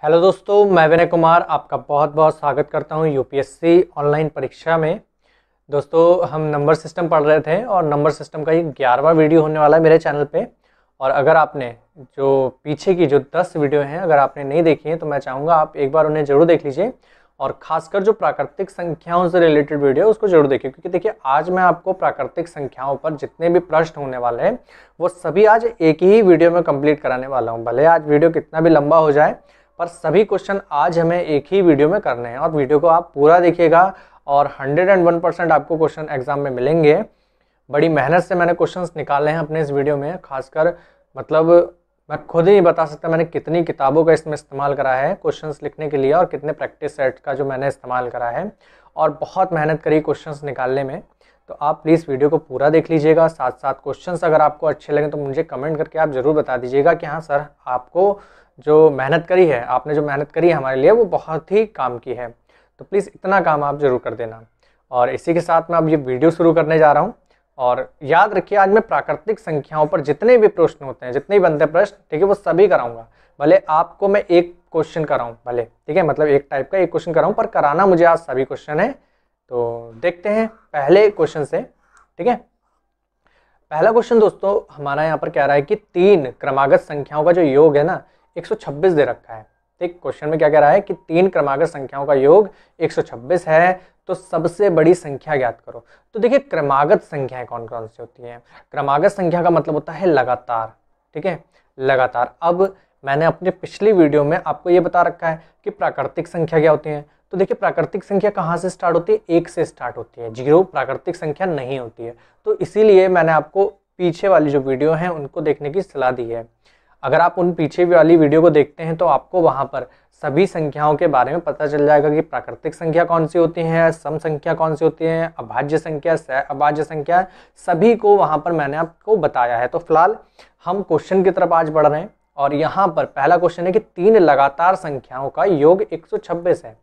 Hello दोस्तों, मैं विनय कुमार आपका बहुत बहुत स्वागत करता हूं यूपीएससी ऑनलाइन परीक्षा में। दोस्तों, हम नंबर सिस्टम पढ़ रहे थे और नंबर सिस्टम का ये 11वां वीडियो होने वाला है मेरे चैनल पे। और अगर आपने जो पीछे की जो 10 वीडियो हैं अगर आपने नहीं देखी हैं तो मैं चाहूँगा आप एक बार उन्हें ज़रूर देख लीजिए। और ख़ासकर जो प्राकृतिक संख्याओं से रिलेटेड वीडियो है उसको जरूर देखिए, क्योंकि देखिए आज मैं आपको प्राकृतिक संख्याओं पर जितने भी प्रश्न होने वाले हैं वो सभी आज एक ही वीडियो में कंप्लीट कराने वाला हूँ। भले आज वीडियो कितना भी लंबा हो जाए पर सभी क्वेश्चन आज हमें एक ही वीडियो में करने हैं और वीडियो को आप पूरा देखिएगा और 101% आपको क्वेश्चन एग्जाम में मिलेंगे। बड़ी मेहनत से मैंने क्वेश्चंस निकाले हैं अपने इस वीडियो में, खासकर मतलब मैं खुद ही नहीं बता सकता मैंने कितनी किताबों का इसमें इस्तेमाल करा है क्वेश्चंस लिखने के लिए और कितने प्रैक्टिस सेट का जो मैंने इस्तेमाल करा है और बहुत मेहनत करी क्वेश्चंस निकालने में। तो आप प्लीज़ वीडियो को पूरा देख लीजिएगा। साथ साथ क्वेश्चंस अगर आपको अच्छे लगे तो मुझे कमेंट करके आप ज़रूर बता दीजिएगा कि हाँ सर, आपको जो मेहनत करी है, आपने जो मेहनत करी है हमारे लिए वो बहुत ही काम की है। तो प्लीज़ इतना काम आप ज़रूर कर देना। और इसी के साथ मैं अब ये वीडियो शुरू करने जा रहा हूँ। और याद रखिए, आज मैं प्राकृतिक संख्याओं पर जितने भी प्रश्न होते हैं, जितने भी बनते हैं प्रश्न, ठीक है, वो सभी कराऊंगा। भले आपको मैं एक क्वेश्चन कराऊं, भले ठीक है, मतलब एक टाइप का एक क्वेश्चन कराऊं, पर कराना मुझे आज सभी क्वेश्चन है। तो देखते हैं पहले क्वेश्चन से। ठीक है, पहला क्वेश्चन दोस्तों हमारा यहाँ पर कह रहा है कि 3 क्रमागत संख्याओं का जो योग है ना 126 दे रखा है। ठीक, क्वेश्चन में क्या कह रहा है कि 3 क्रमागत संख्याओं का योग 126 है, तो सबसे बड़ी संख्या ज्ञात करो। तो देखिए, क्रमागत संख्याएं कौन कौन सी होती हैं। क्रमागत संख्या का मतलब होता है लगातार। ठीक है, लगातार। अब मैंने अपने पिछली वीडियो में आपको ये बता रखा है कि प्राकृतिक संख्या क्या होती है। तो देखिए, प्राकृतिक संख्या कहाँ से स्टार्ट होती है? 1 से स्टार्ट होती है। 0 प्राकृतिक संख्या नहीं होती है। तो इसीलिए मैंने आपको पीछे वाली जो वीडियो है उनको देखने की सलाह दी है। अगर आप उन पीछे वाली वीडियो को देखते हैं तो आपको वहाँ पर सभी संख्याओं के बारे में पता चल जाएगा कि प्राकृतिक संख्या कौन सी होती है, सम संख्या कौन सी होती है, अभाज्य संख्या, सहअभाज्य संख्या, सभी को वहाँ पर मैंने आपको बताया है। तो फिलहाल हम क्वेश्चन की तरफ आज बढ़ रहे हैं और यहाँ पर पहला क्वेश्चन है कि 3 लगातार संख्याओं का योग 126 है।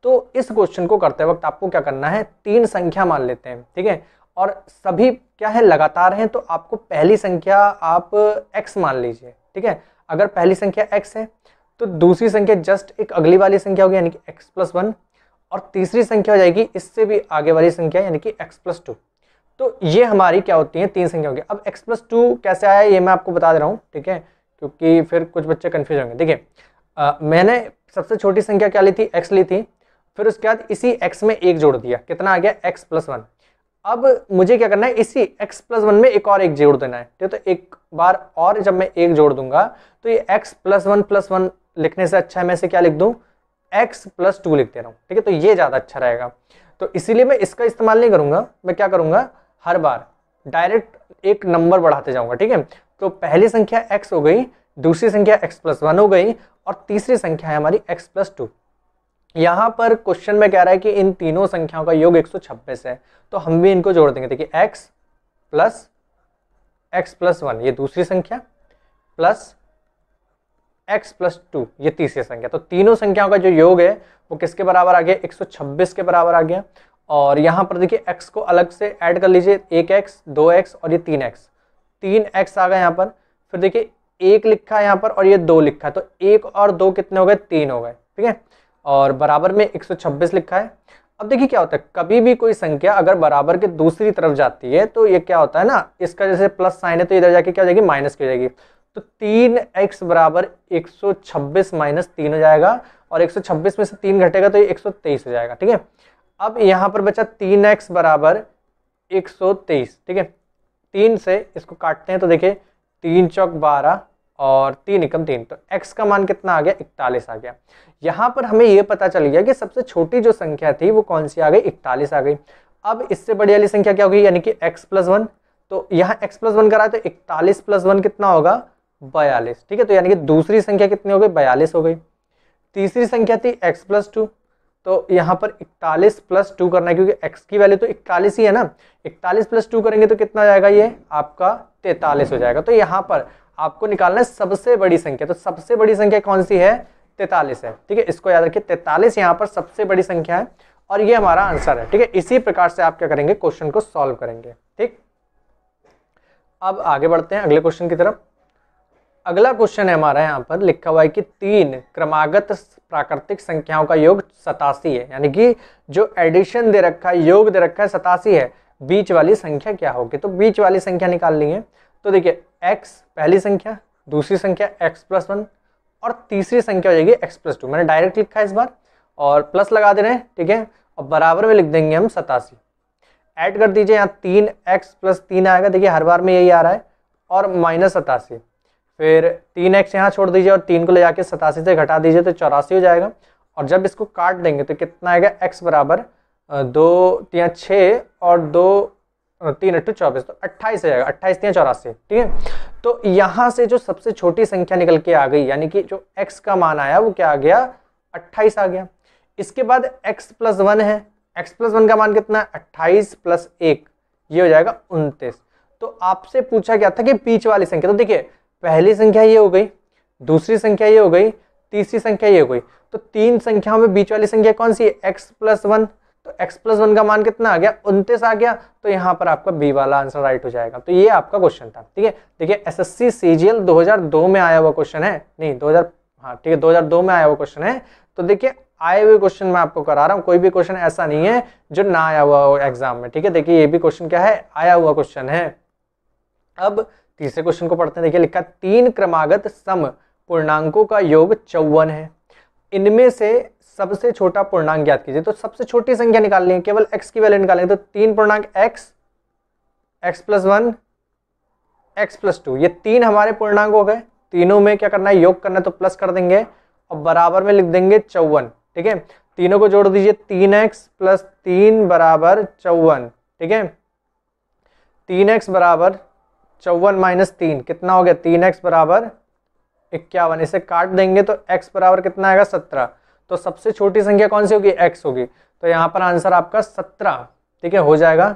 तो इस क्वेश्चन को करते वक्त आपको क्या करना है, 3 संख्या मान लेते हैं। ठीक है, और सभी क्या है, लगातार हैं। तो आपको पहली संख्या आप x मान लीजिए। ठीक है, अगर पहली संख्या x है तो दूसरी संख्या जस्ट एक अगली वाली संख्या होगी यानी कि x+1, और तीसरी संख्या हो जाएगी इससे भी आगे वाली संख्या यानी कि x+2। तो ये हमारी क्या होती है, 3 संख्या होगी। अब x+2 कैसे आया ये मैं आपको बता दे रहा हूँ, ठीक है, क्योंकि फिर कुछ बच्चे कन्फ्यूज होंगे। देखिए, मैंने सबसे छोटी संख्या क्या ली थी, x ली थी, फिर उसके बाद इसी x में 1 जोड़ दिया, कितना आ गया, x+1। अब मुझे क्या करना है, इसी x+1 में एक और 1 जोड़ देना है। ठीक है, तो एक बार और जब मैं 1 जोड़ दूंगा तो ये x+1+1 लिखने से अच्छा है मैं इसे क्या लिख दूं, x+2 लिख दे रहा हूँ। ठीक है, तो ये ज़्यादा अच्छा रहेगा। तो इसीलिए मैं इसका इस्तेमाल नहीं करूंगा, मैं क्या करूंगा, हर बार डायरेक्ट एक नंबर बढ़ाते जाऊंगा। ठीक है, तो पहली संख्या x हो गई, दूसरी संख्या x+1 हो गई और तीसरी संख्या है हमारी x+2। यहाँ पर क्वेश्चन में कह रहा है कि इन तीनों संख्याओं का योग 126 है, तो हम भी इनको जोड़ देंगे। देखिए, x+1 ये दूसरी संख्या प्लस x+2 ये तीसरी संख्या। तो तीनों संख्याओं का जो योग है वो किसके बराबर आ गया, 126 के बराबर आ गया। और यहाँ पर देखिए x को अलग से ऐड कर लीजिए, 1x, 2x और ये 3x, 3x आ गया यहाँ पर। फिर देखिए 1 लिखा है यहाँ पर और ये 2 लिखा है, तो 1 और 2 कितने हो गए, 3 हो गए। ठीक है, और बराबर में 126 लिखा है। अब देखिए क्या होता है, कभी भी कोई संख्या अगर बराबर के दूसरी तरफ जाती है तो ये क्या होता है ना, इसका जैसे प्लस साइन है तो इधर जाके क्या हो जाएगी, माइनस की हो जाएगी। तो 3x बराबर 126 माइनस 3 हो जाएगा और 126 में से 3 घटेगा तो ये 123 हो जाएगा। ठीक है, अब यहाँ पर बचा 3x बराबर 123। ठीक है, 3 से इसको काटते हैं तो देखिए 3 चौक 12 और 3 एकम 3, तो x का मान कितना आ गया, 41 आ गया। यहाँ पर हमें ये पता चल गया कि सबसे छोटी जो संख्या थी वो कौन सी आ गई, 41 आ गई। अब इससे बड़ी वाली संख्या क्या होगी, यानी कि x+1। तो यहाँ x+1 करा तो 41+1 कितना होगा, 42। ठीक है, तो यानी कि दूसरी संख्या कितनी हो गई, 42 हो गई। तीसरी संख्या थी x+2, तो यहाँ पर 41+2 करना है क्योंकि x की वैल्यू तो 41 ही है ना। 41+2 करेंगे तो कितना हो जाएगा, ये आपका 43 हो जाएगा। तो यहाँ पर आपको निकालना है सबसे बड़ी संख्या। तो सबसे बड़ी संख्या कौन सी है, 43 है। ठीक है, इसको याद रखिए, 43 यहाँ पर सबसे बड़ी संख्या है और ये हमारा आंसर है। ठीक है, इसी प्रकार से आप क्या करेंगे, क्वेश्चन को सॉल्व करेंगे। ठीक, अब आगे बढ़ते हैं अगले क्वेश्चन की तरफ। अगला क्वेश्चन है हमारा यहाँ पर लिखा हुआ है कि 3 क्रमागत प्राकृतिक संख्याओं का योग 87 है, यानी कि जो एडिशन दे रखा है, योग दे रखा है 87 है, बीच वाली संख्या क्या होगी। तो बीच वाली संख्या निकाल लेंगे। तो देखिए x पहली संख्या, दूसरी संख्या x+1 और तीसरी संख्या हो जाएगी x+2। मैंने डायरेक्ट लिखा है इस बार और प्लस लगा दे रहे हैं, ठीक है, और बराबर में लिख देंगे हम 87। ऐड कर दीजिए, यहाँ 3x+3 आएगा, देखिए हर बार में यही आ रहा है, और -87। फिर 3x यहाँ छोड़ दीजिए और 3 को ले जाके 87 से घटा दीजिए तो 84 हो जाएगा। और जब इसको काट देंगे तो कितना आएगा, x बराबर 2 3 6 और 2 3 8 24, तो 28 हो जाएगा, 28 3 84, ठीक है। तो यहाँ से जो सबसे छोटी संख्या निकल के आ गई, यानी कि जो x का मान आया वो क्या आ गया, 28 आ गया। इसके बाद x+1 है, x+1 का मान कितना है, 28 + 1, ये हो जाएगा 29। तो आपसे पूछा गया था कि बीच वाली संख्या। तो देखिए पहली संख्या ये हो गई, दूसरी संख्या ये हो गई, तीसरी संख्या ये हो गई। तो 3 संख्याओं में बीच वाली संख्या कौन सी है, x+1। तो x+1 का मान कितना आ गया, 29 आ गया। तो यहाँ पर आपका बी वाला आंसर राइट हो जाएगा। तो ये आपका क्वेश्चन था, ठीक है। देखिए SSC CGL 2002 में आया हुआ क्वेश्चन है, नहीं 2000, हाँ ठीक है 2002 में आया हुआ क्वेश्चन है। तो देखिए आए हुए क्वेश्चन मैं आपको करा रहा हूँ, कोई भी क्वेश्चन ऐसा नहीं है जो ना आया हुआ हो एग्जाम में, ठीक है। देखिए ये भी क्वेश्चन क्या है, आया हुआ क्वेश्चन है। अब तीसरे क्वेश्चन को पढ़ते हैं। देखिए लिखा 3 क्रमागत सम पूर्णांकों का योग 54 है, इनमें से सबसे छोटा पूर्णांक ज्ञात कीजिए। तो सबसे छोटी संख्या निकालनी है, केवल x की वैल्यू निकालेंगे। तो 3 पूर्णांक x, x+1, x+2, ये 3 हमारे पूर्णांक हो गए। तीनों में क्या करना है, योग करना है, तो प्लस कर देंगे और बराबर में लिख देंगे 54, ठीक है। तीनों को जोड़ दीजिए, 3x + 3 = 54, ठीक है। 3x = 54 - 3 कितना हो गया, 3x = 51। इसे काट देंगे तो x बराबर कितना आएगा, 17। तो सबसे छोटी संख्या कौन सी होगी, x होगी। तो यहाँ पर आंसर आपका 17, ठीक है, हो जाएगा।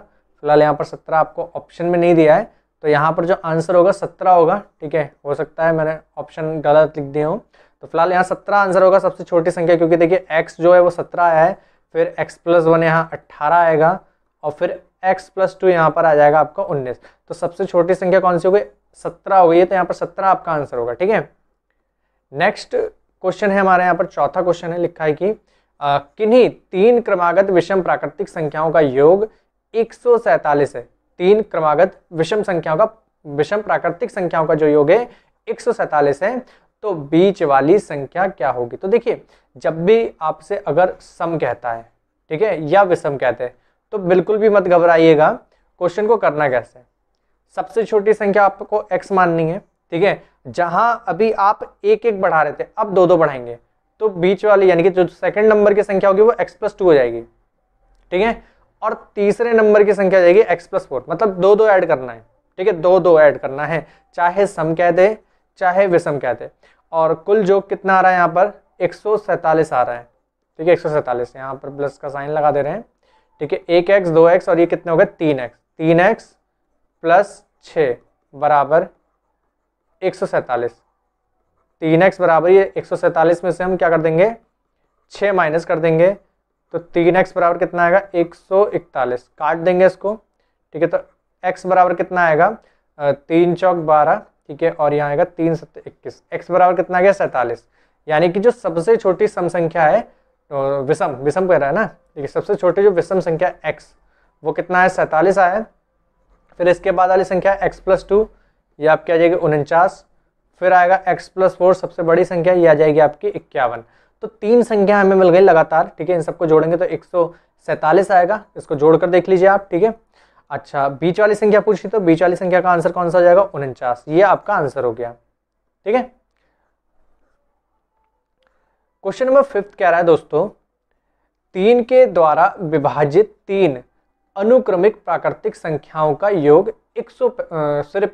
फिलहाल यहाँ पर 17 आपको ऑप्शन में नहीं दिया है, तो यहाँ पर जो आंसर होगा 17 होगा, ठीक है। हो सकता है मैंने ऑप्शन गलत लिख दिया हूँ, तो फिलहाल यहाँ 17 आंसर होगा सबसे छोटी संख्या, क्योंकि देखिए x जो है वो 17 आया है, फिर x+1 यहाँ 18 आएगा, और फिर x+2 यहाँ पर आ जाएगा आपका 19। तो सबसे छोटी संख्या कौन सी हो गई, 17 हो गई है। तो यहाँ पर 17 आपका आंसर होगा, ठीक है। नेक्स्ट क्वेश्चन है हमारे यहाँ पर, चौथा क्वेश्चन है, लिखा है कि किन्हीं 3 क्रमागत विषम प्राकृतिक संख्याओं का योग 147 है। 3 क्रमागत विषम प्राकृतिक संख्याओं का जो योग है 147 है, तो बीच वाली संख्या क्या होगी। तो देखिए जब भी आपसे अगर सम कहता है, ठीक है, या विषम कहते हैं, तो बिल्कुल भी मत घबराइएगा। क्वेश्चन को करना कैसे, सबसे छोटी संख्या आपको x माननी है, ठीक है। जहां अभी आप 1 1 बढ़ा रहे थे, अब 2 2 बढ़ाएंगे, तो बीच वाली यानी कि जो सेकंड नंबर की संख्या होगी वो x+2 हो जाएगी, ठीक है। और तीसरे नंबर की संख्या हो जाएगी x+4, मतलब 2 2 ऐड करना है, ठीक है, 2 2 ऐड करना है, चाहे सम कह दे चाहे विषम कह दे। और कुल योग कितना आ रहा है यहाँ पर, 147 आ रहा है, ठीक है, 147। यहाँ पर प्लस का साइन लगा दे रहे हैं, ठीक है। 1x 2x और ये कितने हो गए, 3x, 3x + 6 = 147। 3x बराबर ये 147 में से हम क्या कर देंगे, 6 माइनस कर देंगे, तो 3x बराबर कितना आएगा, 141। काट देंगे इसको, ठीक है। तो x बराबर कितना आएगा, 3 चौक 12, ठीक है, और यहाँ आएगा 3 7 21। x बराबर कितना आ गया, 47। यानी कि जो सबसे छोटी सम संख्या है, विषम कह रहा है ना, ठीक है, सबसे छोटी जो विषम संख्या x वो कितना है, 47 आया। फिर इसके बाद वाली संख्या x+2, ये आपकी आ जाएगी 49। फिर आएगा x+4 सबसे बड़ी संख्या, ये आ जाएगी आपकी 51। तो 3 संख्या हमें मिल गई लगातार, ठीक है। इन सबको जोड़ेंगे तो 147 आएगा, इसको जोड़कर देख लीजिए आप, ठीक है। अच्छा, बीच वाली संख्या पूछी, तो बीच वाली संख्या का आंसर कौन सा हो जाएगा, 49। ये आपका आंसर हो गया, ठीक है। क्वेश्चन नंबर 5 कह रहा है दोस्तों, 3 के द्वारा विभाजित 3 अनुक्रमिक प्राकृतिक संख्याओं का योग सिर्फ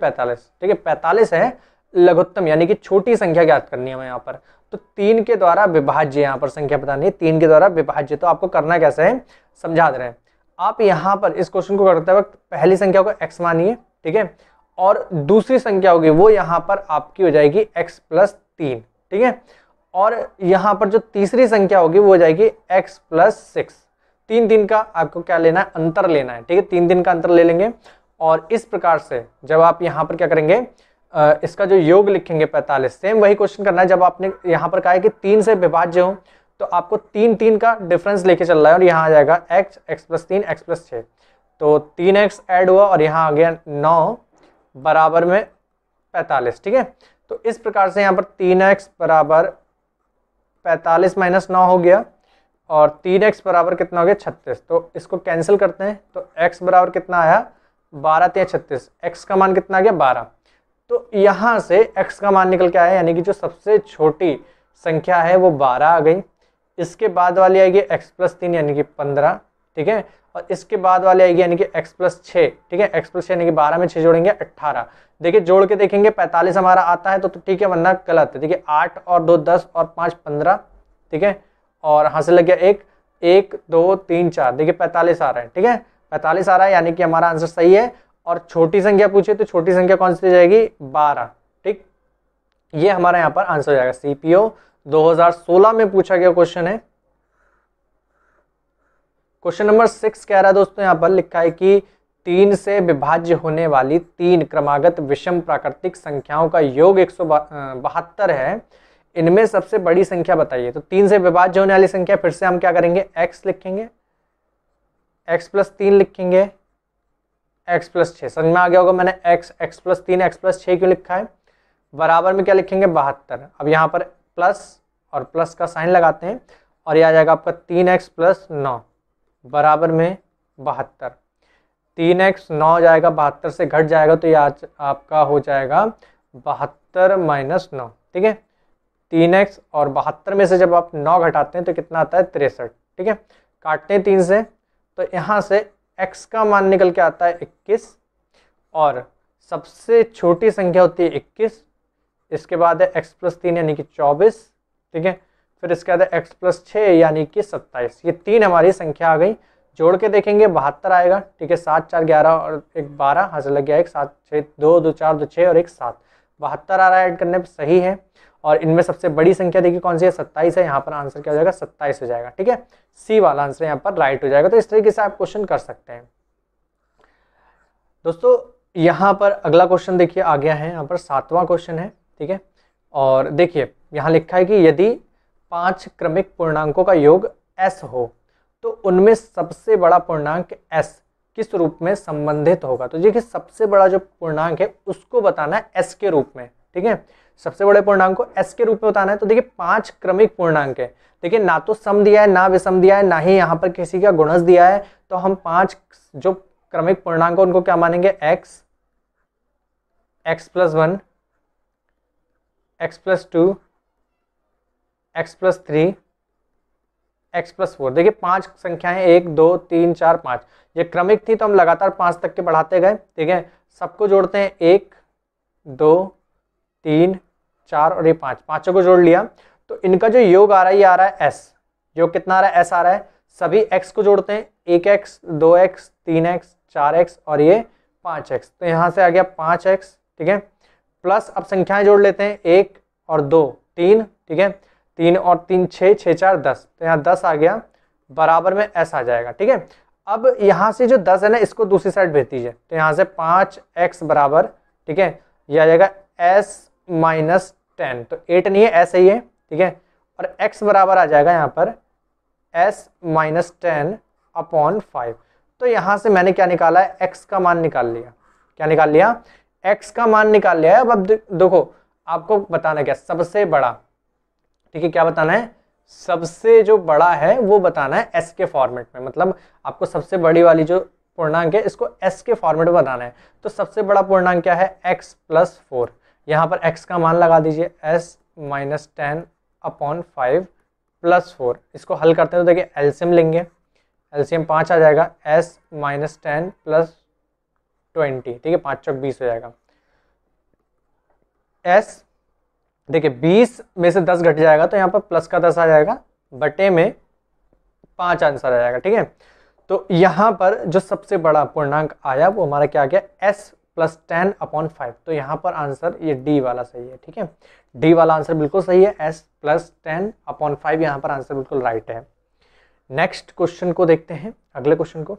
45, ठीक है, 45 है लघुत्तम, यानी कि छोटी संख्या ज्ञात करनी है हमें यहाँ पर। तो 3 के द्वारा विभाज्य यहाँ पर संख्या बतानी है, 3 के द्वारा विभाज्य। तो आपको करना कैसे है, समझा दे रहे हैं। आप यहाँ पर इस क्वेश्चन को करते वक्त पहली संख्या को x मानिए, ठीक है, और दूसरी संख्या होगी वो यहाँ पर आपकी हो जाएगी x+3, ठीक है। और यहाँ पर जो तीसरी संख्या होगी वो हो जाएगी x+6। 3 3 का आपको क्या लेना है, अंतर लेना है, ठीक है, 3 3 का अंतर ले लेंगे। और इस प्रकार से जब आप यहाँ पर क्या करेंगे, इसका जो योग लिखेंगे 45, सेम वही क्वेश्चन करना है। जब आपने यहाँ पर कहा है कि 3 से विभाज्य हो तो आपको 3 का डिफरेंस लेके चल रहा है और यहाँ आ जाएगा x, x plus 3, x plus 6, तो 3x ऐड हुआ और यहाँ आ गया 9 बराबर में 45। ठीक है, तो इस प्रकार से यहाँ पर 3x बराबर 45 माइनस 9 हो गया और 3x बराबर कितना हो गया 36। तो इसको कैंसिल करते हैं तो x बराबर कितना आया 12 3 36, x का मान कितना आ गया 12। तो यहाँ से x का मान निकल के आया, यानी कि जो सबसे छोटी संख्या है वो 12 आ गई। इसके बाद वाली आएगी x प्लस 3 यानी कि 15। ठीक है, और इसके बाद वाली आएगी यानी कि x प्लस 6। ठीक है, x प्लस 6 यानी कि 12 में 6 जोड़ेंगे 18। देखिए जोड़ के देखेंगे 45 हमारा आता है तो ठीक है, वरना गलत है। देखिए 8 और 2 10 और 5 15। ठीक है, और यहाँ से लग गया 1 1 2 3 4, देखिए 45 आ रहा है। ठीक है, 45 आ रहा है यानी कि हमारा आंसर सही है। और छोटी संख्या पूछे तो छोटी संख्या कौन सी जाएगी 12। ठीक, ये हमारा यहाँ पर आंसर हो जाएगा। सीपीओ 2016 में पूछा गया क्वेश्चन है। क्वेश्चन नंबर 6 कह रहा है दोस्तों, यहाँ पर लिखा है कि 3 से विभाज्य होने वाली 3 क्रमागत विषम प्राकृतिक संख्याओं का योग 172 है, इनमें सबसे बड़ी संख्या बताइए। तो 3 से विभाज्य होने वाली संख्या, फिर से हम क्या करेंगे x लिखेंगे, x प्लस 3 लिखेंगे, x प्लस 6। समझ में आ गया होगा मैंने x प्लस 3 x प्लस 6 क्यों लिखा है। बराबर में क्या लिखेंगे 72। अब यहाँ पर प्लस और प्लस का साइन लगाते हैं और यह आ जाएगा आपका 3x प्लस 9 बराबर में 72। 3x 9 हो जाएगा, 72 से घट जाएगा तो यह आपका हो जाएगा 72 माइनस 9। ठीक है, 3x और 72 में से जब आप 9 घटाते हैं तो कितना आता है 63। ठीक है, काटते हैं 3 से तो यहाँ से x का मान निकल के आता है 21 और सबसे छोटी संख्या होती है 21। इसके बाद है x प्लस 3 यानी कि 24। ठीक है, फिर इसके बाद है x प्लस 6 यानी कि 27। ये 3 हमारी संख्या आ गई। जोड़ के देखेंगे 72 आएगा। ठीक है, 7 4 11 और 1 12, हाथ से लग गया 1 7 6 2 2 4 2 6 और 1 7, 72 आ रहा है ऐड करने पर सही है। और इनमें सबसे बड़ी संख्या देखिए कौन सी है 27 है। यहाँ पर आंसर क्या हो जाएगा 27 हो जाएगा। ठीक है, सी वाला आंसर यहाँ पर राइट हो जाएगा। तो इस तरीके से आप क्वेश्चन कर सकते हैं दोस्तों। यहाँ पर अगला क्वेश्चन देखिए आ गया है, यहाँ पर 7वां क्वेश्चन है। ठीक है, और देखिए यहाँ लिखा है कि यदि 5 क्रमिक पूर्णांकों का योग s हो तो उनमें सबसे बड़ा पूर्णांक s किस रूप में संबंधित होगा। तो देखिए सबसे बड़ा जो पूर्णांक है उसको बताना है s के रूप में। ठीक है, सबसे बड़े पूर्णांक को s के रूप में बताना है। तो देखिए 5 क्रमिक पूर्णांक है, देखिए ना तो सम दिया है ना विषम दिया है ना ही यहाँ पर किसी का गुणज दिया है। तो हम 5 जो क्रमिक पूर्णांक है उनको क्या मानेंगे x, x plus 1, x plus 2, x plus 3, x plus 4। देखिए 5 संख्याएं 1 2 3 4 5, ये क्रमिक थी तो हम लगातार 5 तक के बढ़ाते गए। ठीक है, सबको जोड़ते हैं 1 2 3 4 और ये 5, पांचों को जोड़ लिया तो इनका जो योग आ रहा है ये आ रहा है s। योग कितना आ रहा है s आ रहा है। सभी x को जोड़ते हैं 1x 2x 3x 4x और ये 5x, तो यहाँ से आ गया 5x। ठीक है, प्लस अब संख्याएं जोड़ लेते हैं 1 और 2 3। ठीक है, 3 और 3 6 6 4 10, तो यहाँ 10 आ गया बराबर में s आ जाएगा। ठीक है, अब यहाँ से जो 10 है ना इसको दूसरी साइड भेज दीजिए तो यहाँ से 5x बराबर, ठीक है, ये आ जाएगा s माइनस 10, तो 8 नहीं है s ही है। ठीक है, और x बराबर आ जाएगा यहाँ पर s माइनस 10 अपॉन 5। तो यहाँ से मैंने क्या निकाला है x का मान निकाल लिया। क्या निकाल लिया, x का मान निकाल लिया है। अब देखो आपको बताना क्या सबसे बड़ा। ठीक है, क्या बताना है सबसे जो बड़ा है वो बताना है s के फॉर्मेट में, मतलब आपको सबसे बड़ी वाली जो पूर्णांक है इसको s के फॉर्मेट में बताना है। तो सबसे बड़ा पूर्णांक क्या है x प्लस 4, यहाँ पर x का मान लगा दीजिए s माइनस 10 अपॉन 5 प्लस 4। इसको हल करते हैं तो देखिए एलसीएम लेंगे, एलसीएम 5 आ जाएगा s माइनस 10 प्लस 20। ठीक है, 5 चौक 20 हो जाएगा। s देखिए 20 में से 10 घट जाएगा तो यहाँ पर प्लस का 10 आ जाएगा, बटे में 5 आंसर आ जाएगा। ठीक है, तो यहाँ पर जो सबसे बड़ा पूर्णांक आया वो हमारा क्या आ गया s प्लस 10 अपॉन 5। तो यहाँ पर आंसर ये डी वाला सही है। ठीक है, डी वाला आंसर बिल्कुल सही है, s प्लस 10 अपॉन 5 यहाँ पर आंसर बिल्कुल राइट है। नेक्स्ट क्वेश्चन को देखते हैं, अगले क्वेश्चन को।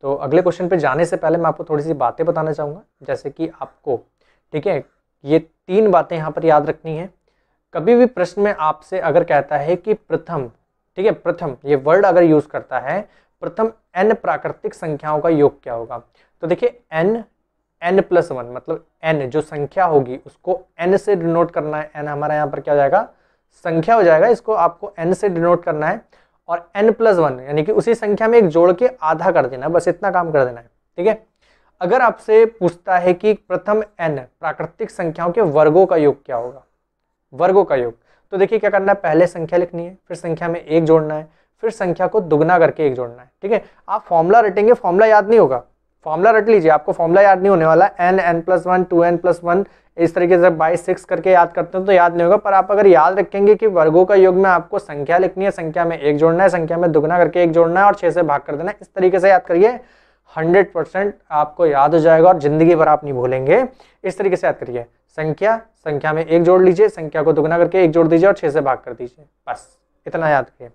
तो अगले क्वेश्चन पे जाने से पहले मैं आपको थोड़ी सी बातें बताना चाहूँगा, जैसे कि आपको, ठीक है, ये 3 बातें यहाँ पर याद रखनी है। कभी भी प्रश्न में आपसे अगर कहता है कि प्रथम, ठीक है, प्रथम ये वर्ड अगर यूज करता है, प्रथम n प्राकृतिक संख्याओं का योग क्या होगा, तो देखिए n+1 मतलब n जो संख्या होगी उसको n से डिनोट करना है। n हमारा यहाँ पर क्या हो जाएगा, संख्या हो जाएगा, इसको आपको n से डिनोट करना है और n+1 यानी कि उसी संख्या में एक जोड़ के आधा कर देना है, बस इतना काम कर देना है। ठीक है, अगर आपसे पूछता है कि प्रथम n प्राकृतिक संख्याओं के वर्गों का योग क्या होगा, वर्गों का योग, तो देखिए क्या करना है, पहले संख्या लिखनी है, फिर संख्या में एक जोड़ना है, फिर संख्या को दुगना करके एक जोड़ना है। ठीक है, आप फॉर्मूला रटेंगे, फॉर्मूला याद नहीं होगा, फॉर्मूला रट लीजिए, आपको फॉर्मूला याद नहीं होने वाला। n, n+1, 2n+1 इस तरीके से बाई 6 करके याद करते हैं तो याद नहीं होगा, पर आप अगर याद रखेंगे कि वर्गों का योग में आपको संख्या लिखनी है, संख्या में एक जोड़ना है, संख्या में दुगना करके एक जोड़ना है और 6 से भाग कर देना है, इस तरीके से याद करिए, 100% आपको याद हो जाएगा और जिंदगी भर आप नहीं भूलेंगे। इस तरीके से याद करिए, संख्या में एक जोड़ लीजिए, संख्या को दुगना करके एक जोड़ दीजिए और 6 से भाग कर दीजिए, बस इतना याद करिए।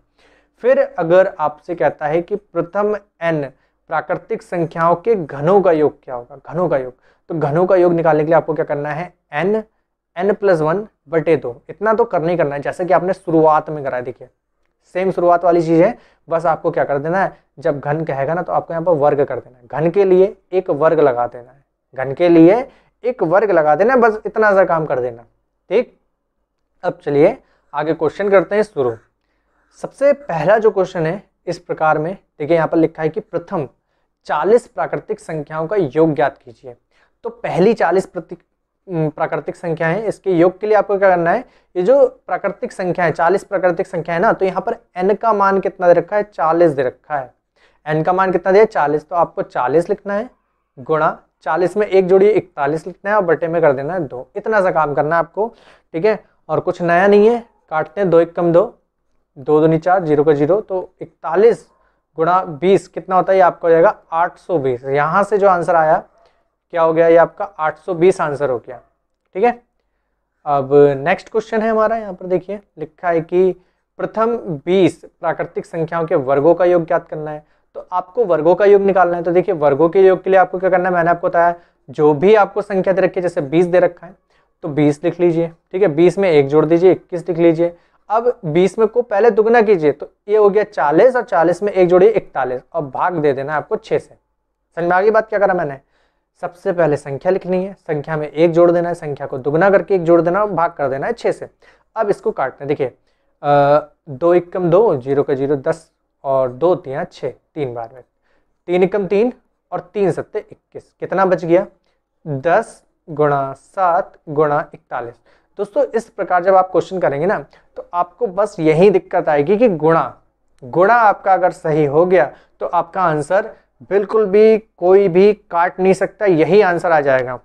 फिर अगर आपसे कहता है कि प्रथम n प्राकृतिक संख्याओं के घनों का योग क्या होगा, घनों का योग, तो घनों का योग निकालने के लिए आपको क्या करना है, n+1/2, इतना तो करना ही करना है, जैसे कि आपने शुरुआत में करा। देखिए सेम शुरुआत वाली चीज है, बस आपको क्या कर देना है, जब घन कहेगा ना तो आपको यहाँ पर वर्ग कर देना है, घन के लिए एक वर्ग लगा देना है, घन के लिए एक वर्ग लगा देना है, बस इतना सा काम कर देना। ठीक, अब चलिए आगे क्वेश्चन करते हैं शुरू। सबसे पहला जो क्वेश्चन है इस प्रकार में, देखिए यहाँ पर लिखा है कि प्रथम 40 प्राकृतिक संख्याओं का योग ज्ञात कीजिए। तो पहली 40 प्राकृतिक संख्या है, इसके योग के लिए आपको क्या करना है, ये जो प्राकृतिक संख्या है 40 प्राकृतिक संख्या है ना, तो यहाँ पर n का मान कितना दे रखा है, 40 दे रखा है। n का मान कितना दिया, 40, तो आपको 40 लिखना है गुणा 40 में एक जोड़िए 41 लिखना है और बटे में कर देना है 2, इतना सा काम करना है आपको। ठीक है, और कुछ नया नहीं है, काटते हैं 2 1 कम 2, 2 दूनी 4, 0 का 0, तो 41 गुणा 20 कितना होता है, ये आपका हो जाएगा 820। यहाँ से जो आंसर आया क्या हो गया, ये आपका 820 आंसर हो गया। ठीक है, अब नेक्स्ट क्वेश्चन है हमारा, यहाँ पर देखिए लिखा है कि प्रथम 20 प्राकृतिक संख्याओं के वर्गों का योग ज्ञात करना है। तो आपको वर्गों का योग निकालना है, तो देखिए वर्गों के योग के लिए आपको क्या करना है, मैंने आपको बताया जो भी आपको संख्या दे रखी है, जैसे 20 दे रखा है तो 20 लिख लीजिए। ठीक है, 20 में एक जोड़ दीजिए, 21 लिख लीजिए। अब 20 में को पहले दुगना कीजिए, तो ये हो गया 40 और 40 में एक जोड़िए 41 और भाग दे देना है आपको 6 से। समझ में आ गई बात, क्या करा मैंने, सबसे पहले संख्या लिखनी है, संख्या में एक जोड़ देना है, संख्या को दुगना करके एक जोड़ देना और भाग कर देना है 6 से। अब इसको काटना है, देखिए 2 1 कम 2, 0 का 0 10 और 2 3 6, 3 बार में 3 1 कम 3 और 3 7 21, कितना बच गया, 10 गुणा 7 गुणा 41। दोस्तों इस प्रकार जब आप क्वेश्चन करेंगे ना तो आपको बस यही दिक्कत आएगी कि गुणा आपका अगर सही हो गया तो आपका आंसर बिल्कुल भी कोई भी काट नहीं सकता, यही आंसर आ जाएगा।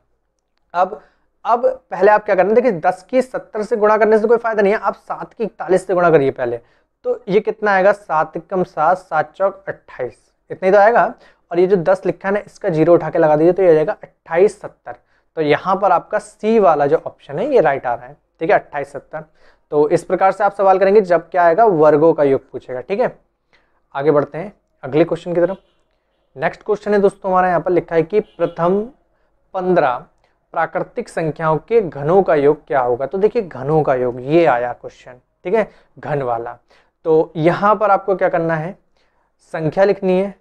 अब पहले आप क्या करना, देखिए 10 की 70 से गुणा करने से कोई फायदा नहीं है, आप 7 की 41 से गुणा करिए पहले, तो ये कितना आएगा, 7 कम 7, 7 चौक 28, इतना ही तो आएगा। और ये जो 10 लिखा है ना, इसका 0 उठा के लगा दीजिए तो ये आ जाएगा 28 70। तो यहाँ पर आपका सी वाला जो ऑप्शन है ये राइट आ रहा है। ठीक है, 28 70। तो इस प्रकार से आप सवाल करेंगे जब क्या आएगा, वर्गों का योग पूछेगा। ठीक है, आगे बढ़ते हैं अगले क्वेश्चन की तरफ। नेक्स्ट क्वेश्चन है दोस्तों हमारा, यहाँ पर लिखा है कि प्रथम 15 प्राकृतिक संख्याओं के घनों का योग क्या होगा। तो देखिए घनों का योग ये आया क्वेश्चन, ठीक है, घन वाला। तो यहाँ पर आपको क्या करना है, संख्या लिखनी है।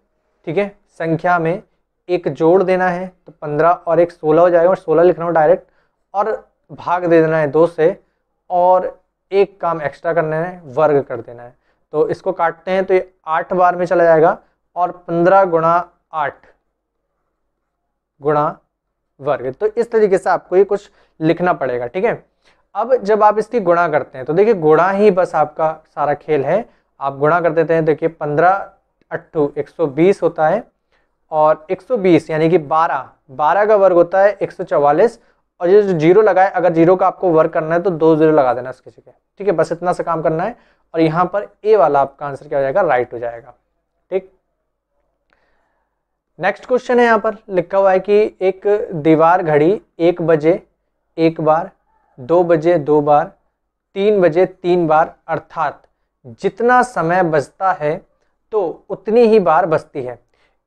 ठीक है, संख्या में एक जोड़ देना है, तो 15 और एक 16 हो जाएगा, और 16 लिखना हो डायरेक्ट, और भाग दे देना है 2 से, और एक काम एक्स्ट्रा करना है, वर्ग कर देना है। तो इसको काटते हैं तो ये 8 बार में चला जाएगा, और 15 गुणा 8 गुणा वर्ग। तो इस तरीके से आपको ये कुछ लिखना पड़ेगा। ठीक है, अब जब आप इसकी गुणा करते हैं तो देखिए गुणा ही बस आपका सारा खेल है, आप गुणा कर देते हैं। देखिए 15 8 120 होता है, और 120 यानी कि 12 का वर्ग होता है 144, और ये जो 0 लगाए, अगर 0 का आपको वर्ग करना है तो 2 0 लगा देना इसकी जगह। ठीक है, बस इतना सा काम करना है, और यहाँ पर ए वाला आपका आंसर क्या हो जाएगा, राइट हो जाएगा। ठीक, नेक्स्ट क्वेश्चन है, यहाँ पर लिखा हुआ है कि एक दीवार घड़ी 1 बजे 1 बार, 2 बजे 2 बार, 3 बजे 3 बार, अर्थात जितना समय बजता है तो उतनी ही बार बजती है,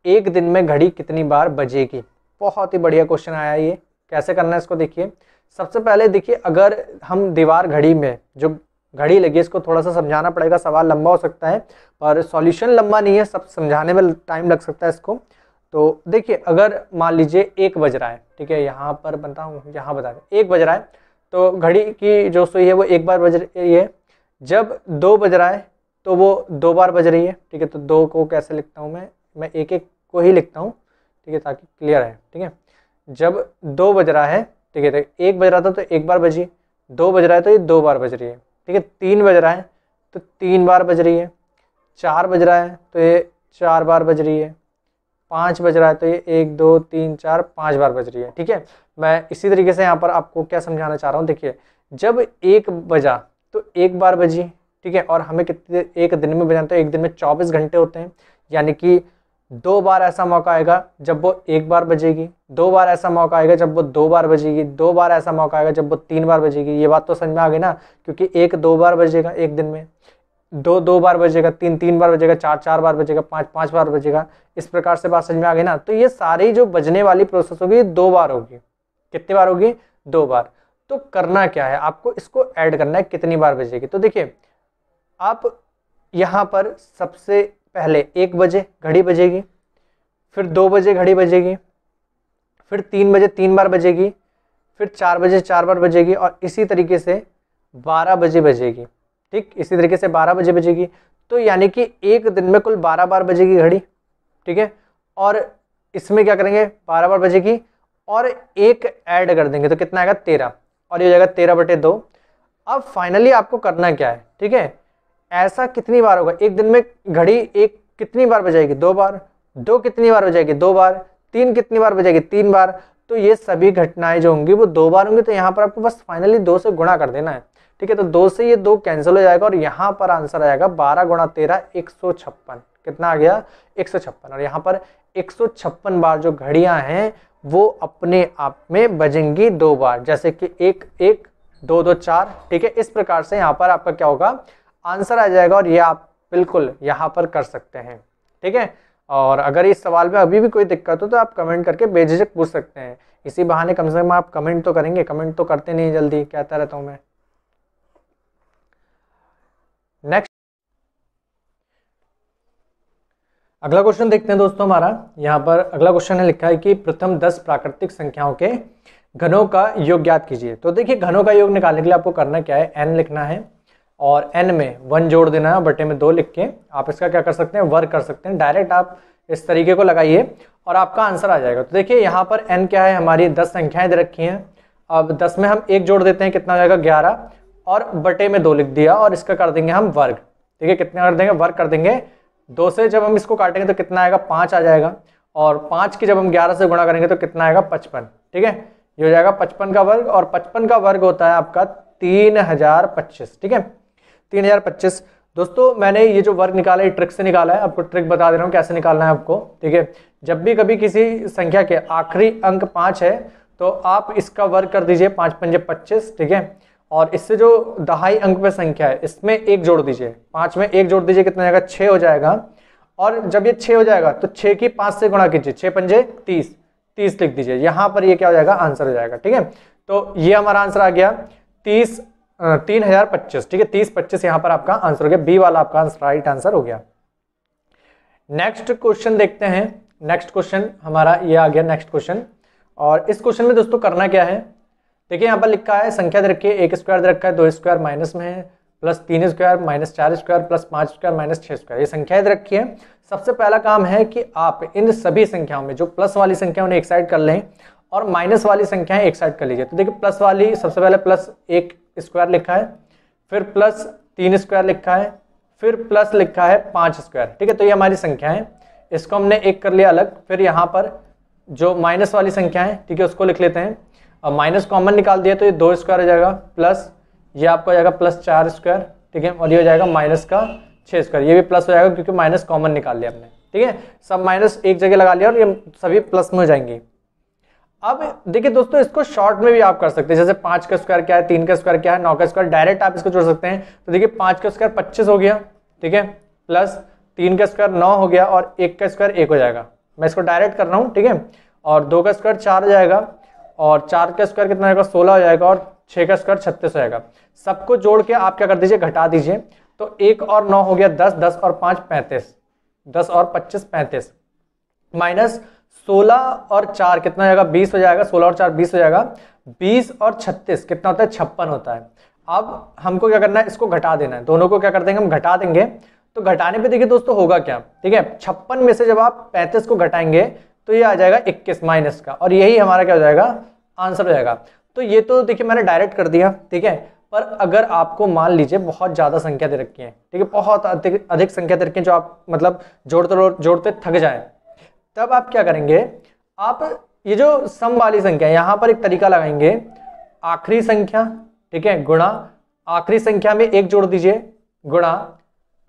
एक दिन में घड़ी कितनी बार बजेगी। बहुत ही बढ़िया क्वेश्चन आया ये, कैसे करना है इसको देखिए। सबसे पहले देखिए, अगर हम दीवार घड़ी में जो घड़ी लगी है इसको थोड़ा सा समझाना पड़ेगा, सवाल लंबा हो सकता है पर सॉल्यूशन लंबा नहीं है, सब समझाने में टाइम लग सकता है इसको। तो देखिए, अगर मान लीजिए 1 बज रहा है, ठीक है, यहाँ पर बनता हूँ, यहाँ बता दें 1 बज रहा है, तो घड़ी की जो सुई है वो 1 बार बज रही है। जब 2 बज रहा है तो वो 2 बार बज रही है, ठीक है। तो 2 को कैसे लिखता हूँ मैं एक एक को ही लिखता हूँ, ठीक है, ताकि क्लियर है, ठीक है। जब 2 बज रहा है, ठीक है, तो 1 बज रहा था तो 1 बार बजी, 2 बज रहा है तो ये 2 बार बज रही है, ठीक है। 3 बज रहा है तो 3 बार बज रही है, 4 बज रहा है तो ये 4 बार बज रही है, 5 बज रहा है तो ये 1 2 3 4 5 बार बज रही है, ठीक है। मैं इसी तरीके से यहाँ पर आपको क्या समझाना चाह रहा हूँ, देखिए, जब 1 बजा तो 1 बार बजी, ठीक है, और हमें कितने एक दिन में बजाना, तो एक दिन में 24 घंटे होते हैं, यानी कि 2 बार ऐसा मौका आएगा जब वो 1 बार बजेगी, 2 बार ऐसा मौका आएगा जब वो 2 बार बजेगी, 2 बार ऐसा मौका आएगा जब वो 3 बार बजेगी। ये बात तो समझ में आ गई ना, क्योंकि 1 2 बार बजेगा एक दिन में, 2 2 बार बजेगा, 3 3 बार बजेगा, 4 4 बार बजेगा, 5 5 बार बजेगा। इस प्रकार से बात समझ में आ गई ना। तो ये सारी जो बजने वाली प्रोसेस होगी 2 बार होगी। कितनी बार होगी? 2 बार। तो करना क्या है, आपको इसको ऐड करना है कितनी बार बजेगी। तो देखिए, आप यहाँ पर सबसे पहले 1 बजे घड़ी बजेगी, फिर 2 बजे घड़ी बजेगी, फिर 3 बजे 3 बार बजेगी, फिर 4 बजे 4 बार बजेगी, और इसी तरीके से 12 बजे बजेगी। ठीक, इसी तरीके से 12 बजे बजेगी। तो यानी कि एक दिन में कुल 12 बार बजेगी घड़ी, ठीक है। और इसमें क्या करेंगे, 12 बार बजेगी और एक ऐड कर देंगे तो कितना आएगा 13, और ये हो जाएगा 13/2। अब फाइनली आपको करना क्या है, ठीक है, ऐसा कितनी बार होगा एक दिन में घड़ी, एक कितनी बार बजाएगी 2 बार, 2 कितनी बार बजाएगी 2 बार, 3 कितनी बार बजाएगी 3 बार। तो ये सभी घटनाएं जो होंगी वो 2 बार होंगी। तो यहाँ पर आपको बस फाइनली 2 से गुणा कर देना है, ठीक है। तो 2 से ये 2 कैंसिल हो जाएगा और यहाँ पर आंसर आ जाएगा 12 × 13 156। कितना आ गया 156। और यहाँ पर 156 बार जो घड़ियां हैं वो अपने आप में बजेंगी 2 बार, जैसे कि 1 1 2 2 4, ठीक है। इस प्रकार से यहाँ पर आपका क्या होगा, आंसर आ जाएगा। और ये आप बिल्कुल यहाँ पर कर सकते हैं, ठीक है। और अगर इस सवाल में अभी भी कोई दिक्कत हो तो आप कमेंट करके बेझिझक पूछ सकते हैं। इसी बहाने कम से कम आप कमेंट तो करेंगे, कमेंट तो करते नहीं जल्दी, कहता रहता हूं मैं। नेक्स्ट अगला क्वेश्चन देखते हैं दोस्तों हमारा। यहाँ पर अगला क्वेश्चन है, लिखा है कि प्रथम 10 प्राकृतिक संख्याओं के घनों का योग ज्ञात कीजिए। तो देखिए, घनों का योग निकालने के लिए आपको करना क्या है, n लिखना है और n में 1 जोड़ देना है, बटे में 2 लिख के आप इसका क्या कर सकते हैं, वर्ग कर सकते हैं। डायरेक्ट आप इस तरीके को लगाइए और आपका आंसर आ जाएगा। तो देखिए, यहाँ पर n क्या है, हमारी 10 संख्याएं दे रखी हैं। अब 10 में हम 1 जोड़ देते हैं, कितना हो जाएगा 11, और बटे में 2 लिख दिया और इसका कर देंगे हम वर्ग, ठीक है। कितने कर देंगे, वर्ग कर देंगे। 2 से जब हम इसको काटेंगे तो कितना आएगा 5 आ जाएगा, और 5 की जब हम 11 से गुणा करेंगे तो कितना आएगा 55, ठीक है। ये हो जाएगा 55 का वर्ग, और 55 का वर्ग होता है आपका 3025, ठीक है, 3025। दोस्तों मैंने ये जो वर्ग निकाला है ट्रिक से निकाला है, आपको ट्रिक बता दे रहा हूँ कैसे निकालना है आपको, ठीक है। जब भी कभी किसी संख्या के आखिरी अंक 5 है तो आप इसका वर्ग कर दीजिए, 5 पंजे 25, ठीक है। और इससे जो दहाई अंक पे संख्या है इसमें 1 जोड़ दीजिए, 5 में 1 जोड़ दीजिए, कितना जाएगा 6 हो जाएगा। और जब ये 6 हो जाएगा तो 6 की 5 से गुणा कीजिए, 6 पंजे 30, 30 लिख दीजिए। यहाँ पर ये क्या हो जाएगा, आंसर हो जाएगा, ठीक है। तो ये हमारा आंसर आ गया 3025, ठीक है, 3025 यहाँ पर आपका आंसर हो गया। बी वाला आपका राइट आंसर हो गया। नेक्स्ट क्वेश्चन देखते हैं। नेक्स्ट क्वेश्चन हमारा ये आ गया, नेक्स्ट क्वेश्चन। और इस क्वेश्चन में दोस्तों करना क्या है, देखिए यहाँ पर लिखा है संख्या दे रखी है, 1 स्क्वायर दे रखा है, 2 स्क्वायर माइनस में है, plus 3 square minus 4 square plus 5 square minus 6 square, ये संख्याएं दे रखी है। सबसे पहला काम है कि आप इन सभी संख्याओं में जो प्लस वाली संख्या उन्हें एक साइड कर लें और माइनस वाली संख्याएं एक साइड कर लीजिए। तो देखिए, प्लस वाली सबसे पहले प्लस 1 स्क्वायर लिखा है, फिर प्लस 3 स्क्वायर लिखा है, फिर प्लस लिखा है 5 स्क्वायर, ठीक है। तो ये हमारी संख्या है, इसको हमने एक कर लिया अलग। फिर यहाँ पर जो माइनस वाली संख्या है, ठीक है, उसको लिख लेते हैं। और माइनस कॉमन निकाल दिया तो ये 2 स्क्वायर हो जाएगा, प्लस ये आपका हो जाएगा प्लस 4 स्क्वायर, ठीक है। और ये हो जाएगा माइनस का 6 स्क्वायर, ये भी प्लस हो जाएगा क्योंकि माइनस कॉमन निकाल लिया हमने, ठीक है। सब माइनस एक जगह लगा लिया और ये सभी प्लस में हो जाएंगी। अब देखिए दोस्तों, इसको शॉर्ट में भी आप कर सकते हैं, जैसे 5 का स्क्वायर क्या है, 3 का स्क्वायर क्या है, 9 का स्क्वायर, डायरेक्ट आप इसको जोड़ सकते हैं। तो देखिए 5 का स्क्वायर 25 हो गया, ठीक है, प्लस 3 का स्क्वायर 9 हो गया, और 1 का स्क्वायर 1 हो जाएगा। मैं इसको डायरेक्ट कर रहा हूँ, ठीक है। और 2 का स्क्वायर 4 हो जाएगा, और 4 का स्क्वायर कितना आएगा 16 हो जाएगा और 6 का स्क्वायर 36 हो जाएगा। सबको जोड़ के आप क्या कर दीजिए घटा दीजिए। तो 1 और 9 हो गया 10, 10 और 5 35, 10 और 25 35, माइनस 16 और 4 कितना हो जाएगा 20 हो जाएगा, 16 और 4 20 हो जाएगा, 20 और 36 कितना होता है 56 होता है। अब हमको क्या करना है इसको घटा देना है, दोनों को क्या कर देंगे हम घटा देंगे। तो घटाने पे देखिए दोस्तों होगा क्या, ठीक है 56 में से जब आप 35 को घटाएंगे तो ये आ जाएगा 21 माइनस का, और यही हमारा क्या हो जाएगा आंसर हो जाएगा। तो ये तो देखिए मैंने डायरेक्ट कर दिया, ठीक है। पर अगर आपको मान लीजिए बहुत ज्यादा संख्या दे रखी है, ठीक है बहुत अधिक संख्या दे रखी है जो आप मतलब जोड़ते थक जाए, तब आप क्या करेंगे, आप ये जो सम वाली संख्या यहाँ पर एक तरीका लगाएंगे, आखिरी संख्या, ठीक है, गुणा आखिरी संख्या में 1 जोड़ दीजिए, गुणा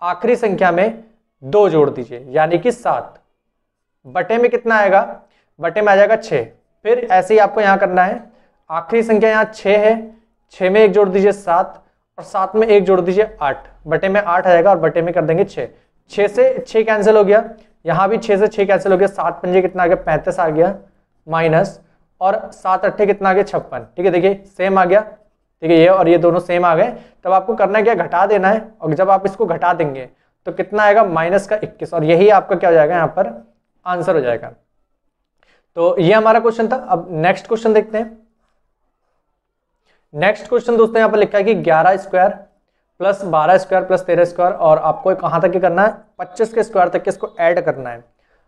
आखिरी संख्या में 2 जोड़ दीजिए, यानी कि 7 बटे में कितना आएगा, बटे में आ जाएगा 6। फिर ऐसे ही आपको यहाँ करना है, आखिरी संख्या यहाँ 6 है, 6 में 1 जोड़ दीजिए 7, और 7 में 1 जोड़ दीजिए 8, बटे में 8 आ जाएगा और बटे में कर देंगे 6। 6 से 6 कैंसिल हो गया, यहाँ भी 6 से 6 कैंसिल हो गया, 7 पंजे कितना आ गया 35 आ गया, माइनस और 7 अट्ठे कितना आ गया 56, ठीक है देखिए सेम आ गया, ठीक है ये और ये दोनों सेम आ गए। तब आपको करना क्या घटा देना है, और जब आप इसको घटा देंगे तो कितना आएगा माइनस का 21, और यही आपका क्या हो जाएगा यहाँ पर आंसर हो जाएगा। तो ये हमारा क्वेश्चन था। अब नेक्स्ट क्वेश्चन देखते हैं। नेक्स्ट क्वेश्चन दोस्तों यहाँ पर लिखा है कि 11 square plus 12 square plus 13 square, और आपको कहाँ तक करना है 25 के स्क्वायर तक के इसको ऐड करना है।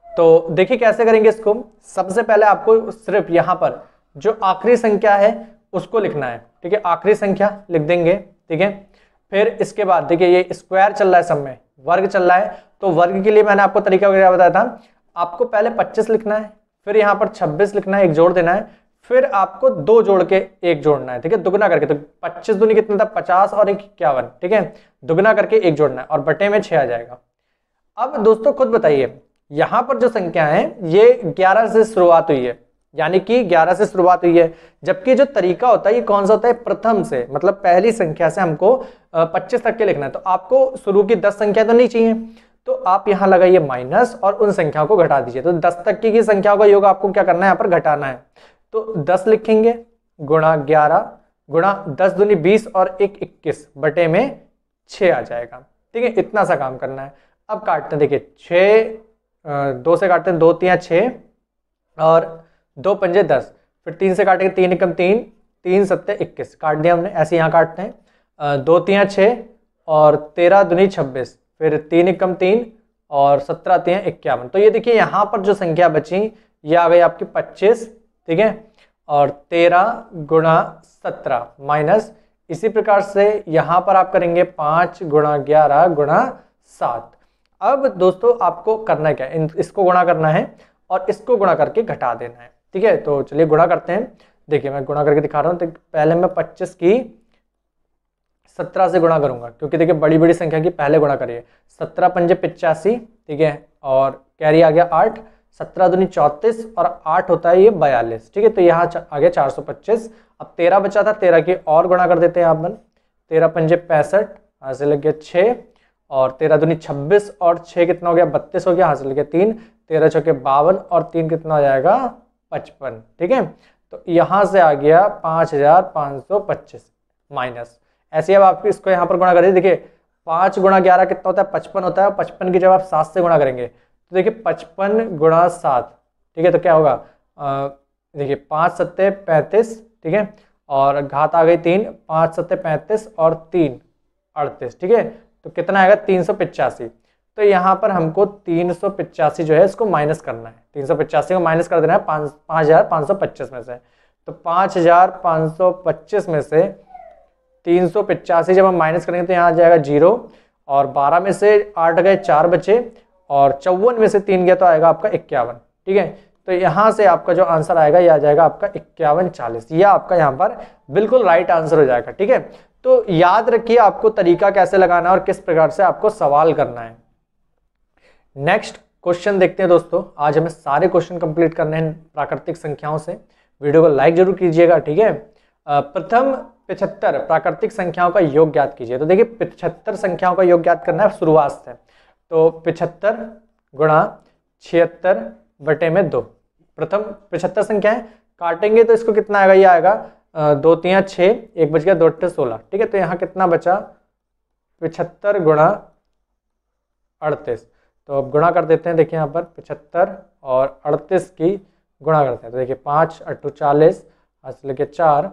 तो देखिए कैसे करेंगे इसको। सबसे पहले आपको सिर्फ यहाँ पर जो आखिरी संख्या है उसको लिखना है, ठीक है आखिरी संख्या लिख देंगे, ठीक है। फिर इसके बाद देखिए ये स्क्वायर चल रहा है, सब में वर्ग चल रहा है, तो वर्ग के लिए मैंने आपको तरीका वगैरह बताया था। आपको पहले 25 लिखना है, फिर यहाँ पर 26 लिखना है, 1 जोड़ देना है, फिर आपको 2 जोड़ के 1 जोड़ना है, ठीक है दुगना करके। तो 25 दूनी कितना था 50 और 1 51, ठीक है दुगना करके 1 जोड़ना है और बटे में 6 आ जाएगा। अब दोस्तों खुद बताइए यहाँ पर जो संख्या है ये 11 से शुरुआत हुई है, यानी कि 11 से शुरुआत हुई है, जबकि जो तरीका होता है ये कौन सा होता है प्रथम से, मतलब पहली संख्या से हमको 25 तक के लिखना है। तो आपको शुरू की 10 संख्या तो नहीं चाहिए, तो आप यहाँ लगाइए माइनस और उन संख्याओं को घटा दीजिए। तो 10 तक की संख्याओं का योग आपको क्या करना है यहाँ पर घटाना है। तो 10 लिखेंगे गुणा 11 गुणा 10 दूनी 20 और 1 21 बटे में 6 आ जाएगा, ठीक है इतना सा काम करना है। अब काटते हैं देखिए 6 2 से काटते हैं 2 3 6 और 2 पंजे 10, फिर 3 से काटेंगे 3 एकम 3 3 7 21 काट दिया हमने। ऐसे यहाँ काटते हैं 2 3 6 और 13 दूनी 26, फिर 3 एकम 3 और 17 3 51। तो ये देखिए यहाँ पर जो संख्या बची ये आ गई आपकी 25, ठीक है, और 13 गुणा 17 माइनस, इसी प्रकार से यहाँ पर आप करेंगे 5 गुणा 11 गुणा 7। अब दोस्तों आपको करना क्या है, इसको गुणा करना है और इसको गुणा करके घटा देना है, ठीक है। तो चलिए गुणा करते हैं। देखिए मैं गुणा करके दिखा रहा हूँ। तो पहले मैं 25 की 17 से गुणा करूंगा, क्योंकि देखिए बड़ी बड़ी संख्या की पहले गुणा करिए। 17 पंजे 85, ठीक है, और कैरी आ गया 8, 17 दूनी 34 और 8 होता है ये 42, ठीक है। तो यहाँ आ गया 425। अब 13 बचा था, 13 की और गुणा कर देते हैं आप बन। 13 पंजे 65, यहाँ से लग गया 6, और 13 दूनी 26 और 6 कितना हो गया 32 हो गया, यहाँ से लग गया 3, 13 चौके 52 और 3 कितना हो जाएगा 55, ठीक है। तो यहाँ से आ गया 5525 माइनस। ऐसे अब आप इसको यहाँ पर गुणा करिए। देखिए 5 गुणा 11 कितना होता है 55 होता है, 55 की जब आप 7 से गुणा करेंगे तो देखिए 55 गुणा 7, ठीक है। तो क्या होगा देखिए 5 7 35, ठीक है, और घात आ गई 3, 5 7 35 और 3 38, ठीक है। तो कितना आएगा 385। तो यहाँ पर हमको 385 जो है इसको माइनस करना है, 385 को माइनस कर देना है 5525 में से। तो 5525 में से 385 जब हम माइनस करेंगे तो यहाँ आ जाएगा 0, और 12 में से 8 गए 4 बचे, और 54 में से 3 गया तो आएगा आपका 51, ठीक है। तो यहाँ से आपका जो आंसर आएगा ये आ जाएगा आपका 5140। यह आपका यहाँ पर बिल्कुल राइट आंसर हो जाएगा, ठीक है। तो याद रखिए आपको तरीका कैसे लगाना है और किस प्रकार से आपको सवाल करना है। नेक्स्ट क्वेश्चन देखते हैं दोस्तों। आज हमें सारे क्वेश्चन कंप्लीट करने हैं प्राकृतिक संख्याओं से। वीडियो को लाइक जरूर कीजिएगा, ठीक है। प्रथम 75 प्राकृतिक संख्याओं का योग ज्ञात कीजिए। तो देखिए 75 संख्याओं का योग ज्ञात करना है शुरुआत से। तो 75 गुणा 76 बटे में 2 प्रथम 75 संख्या है, काटेंगे तो इसको कितना आएगा, ये आएगा 2 3 6, 1 बच गया, 2 8 16, ठीक है। तो यहाँ कितना बचा, 75 गुणा 38। तो अब गुणा कर देते हैं, देखिए यहाँ पर 75 और 38 की गुणा करते हैं। तो देखिए 5 8 40, हासिल के 4,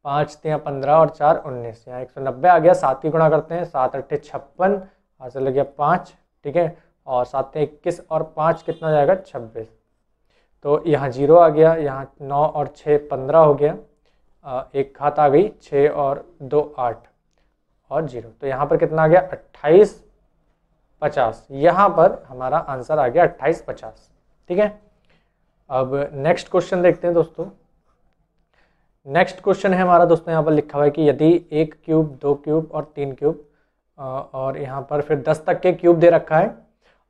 5 3 15 और 4 19, यहाँ 190 आ गया। 7 की गुणा करते हैं, 7 8 56, हासिल गया 5, ठीक है। और 7 21 और 5 कितना हो जाएगा, 26। तो यहाँ 0 आ गया, यहाँ 9 और 6 15 हो गया, एक घात आ गई, 6 और 2 8 और 0। तो यहाँ पर कितना आ गया, 28 50। यहाँ पर हमारा आंसर आ गया 28 50, ठीक है। अब नेक्स्ट क्वेश्चन देखते हैं दोस्तों। नेक्स्ट क्वेश्चन है हमारा दोस्तों, यहाँ पर लिखा हुआ है कि यदि 1 क्यूब 2 क्यूब और 3 क्यूब और यहाँ पर फिर 10 तक के क्यूब दे रखा है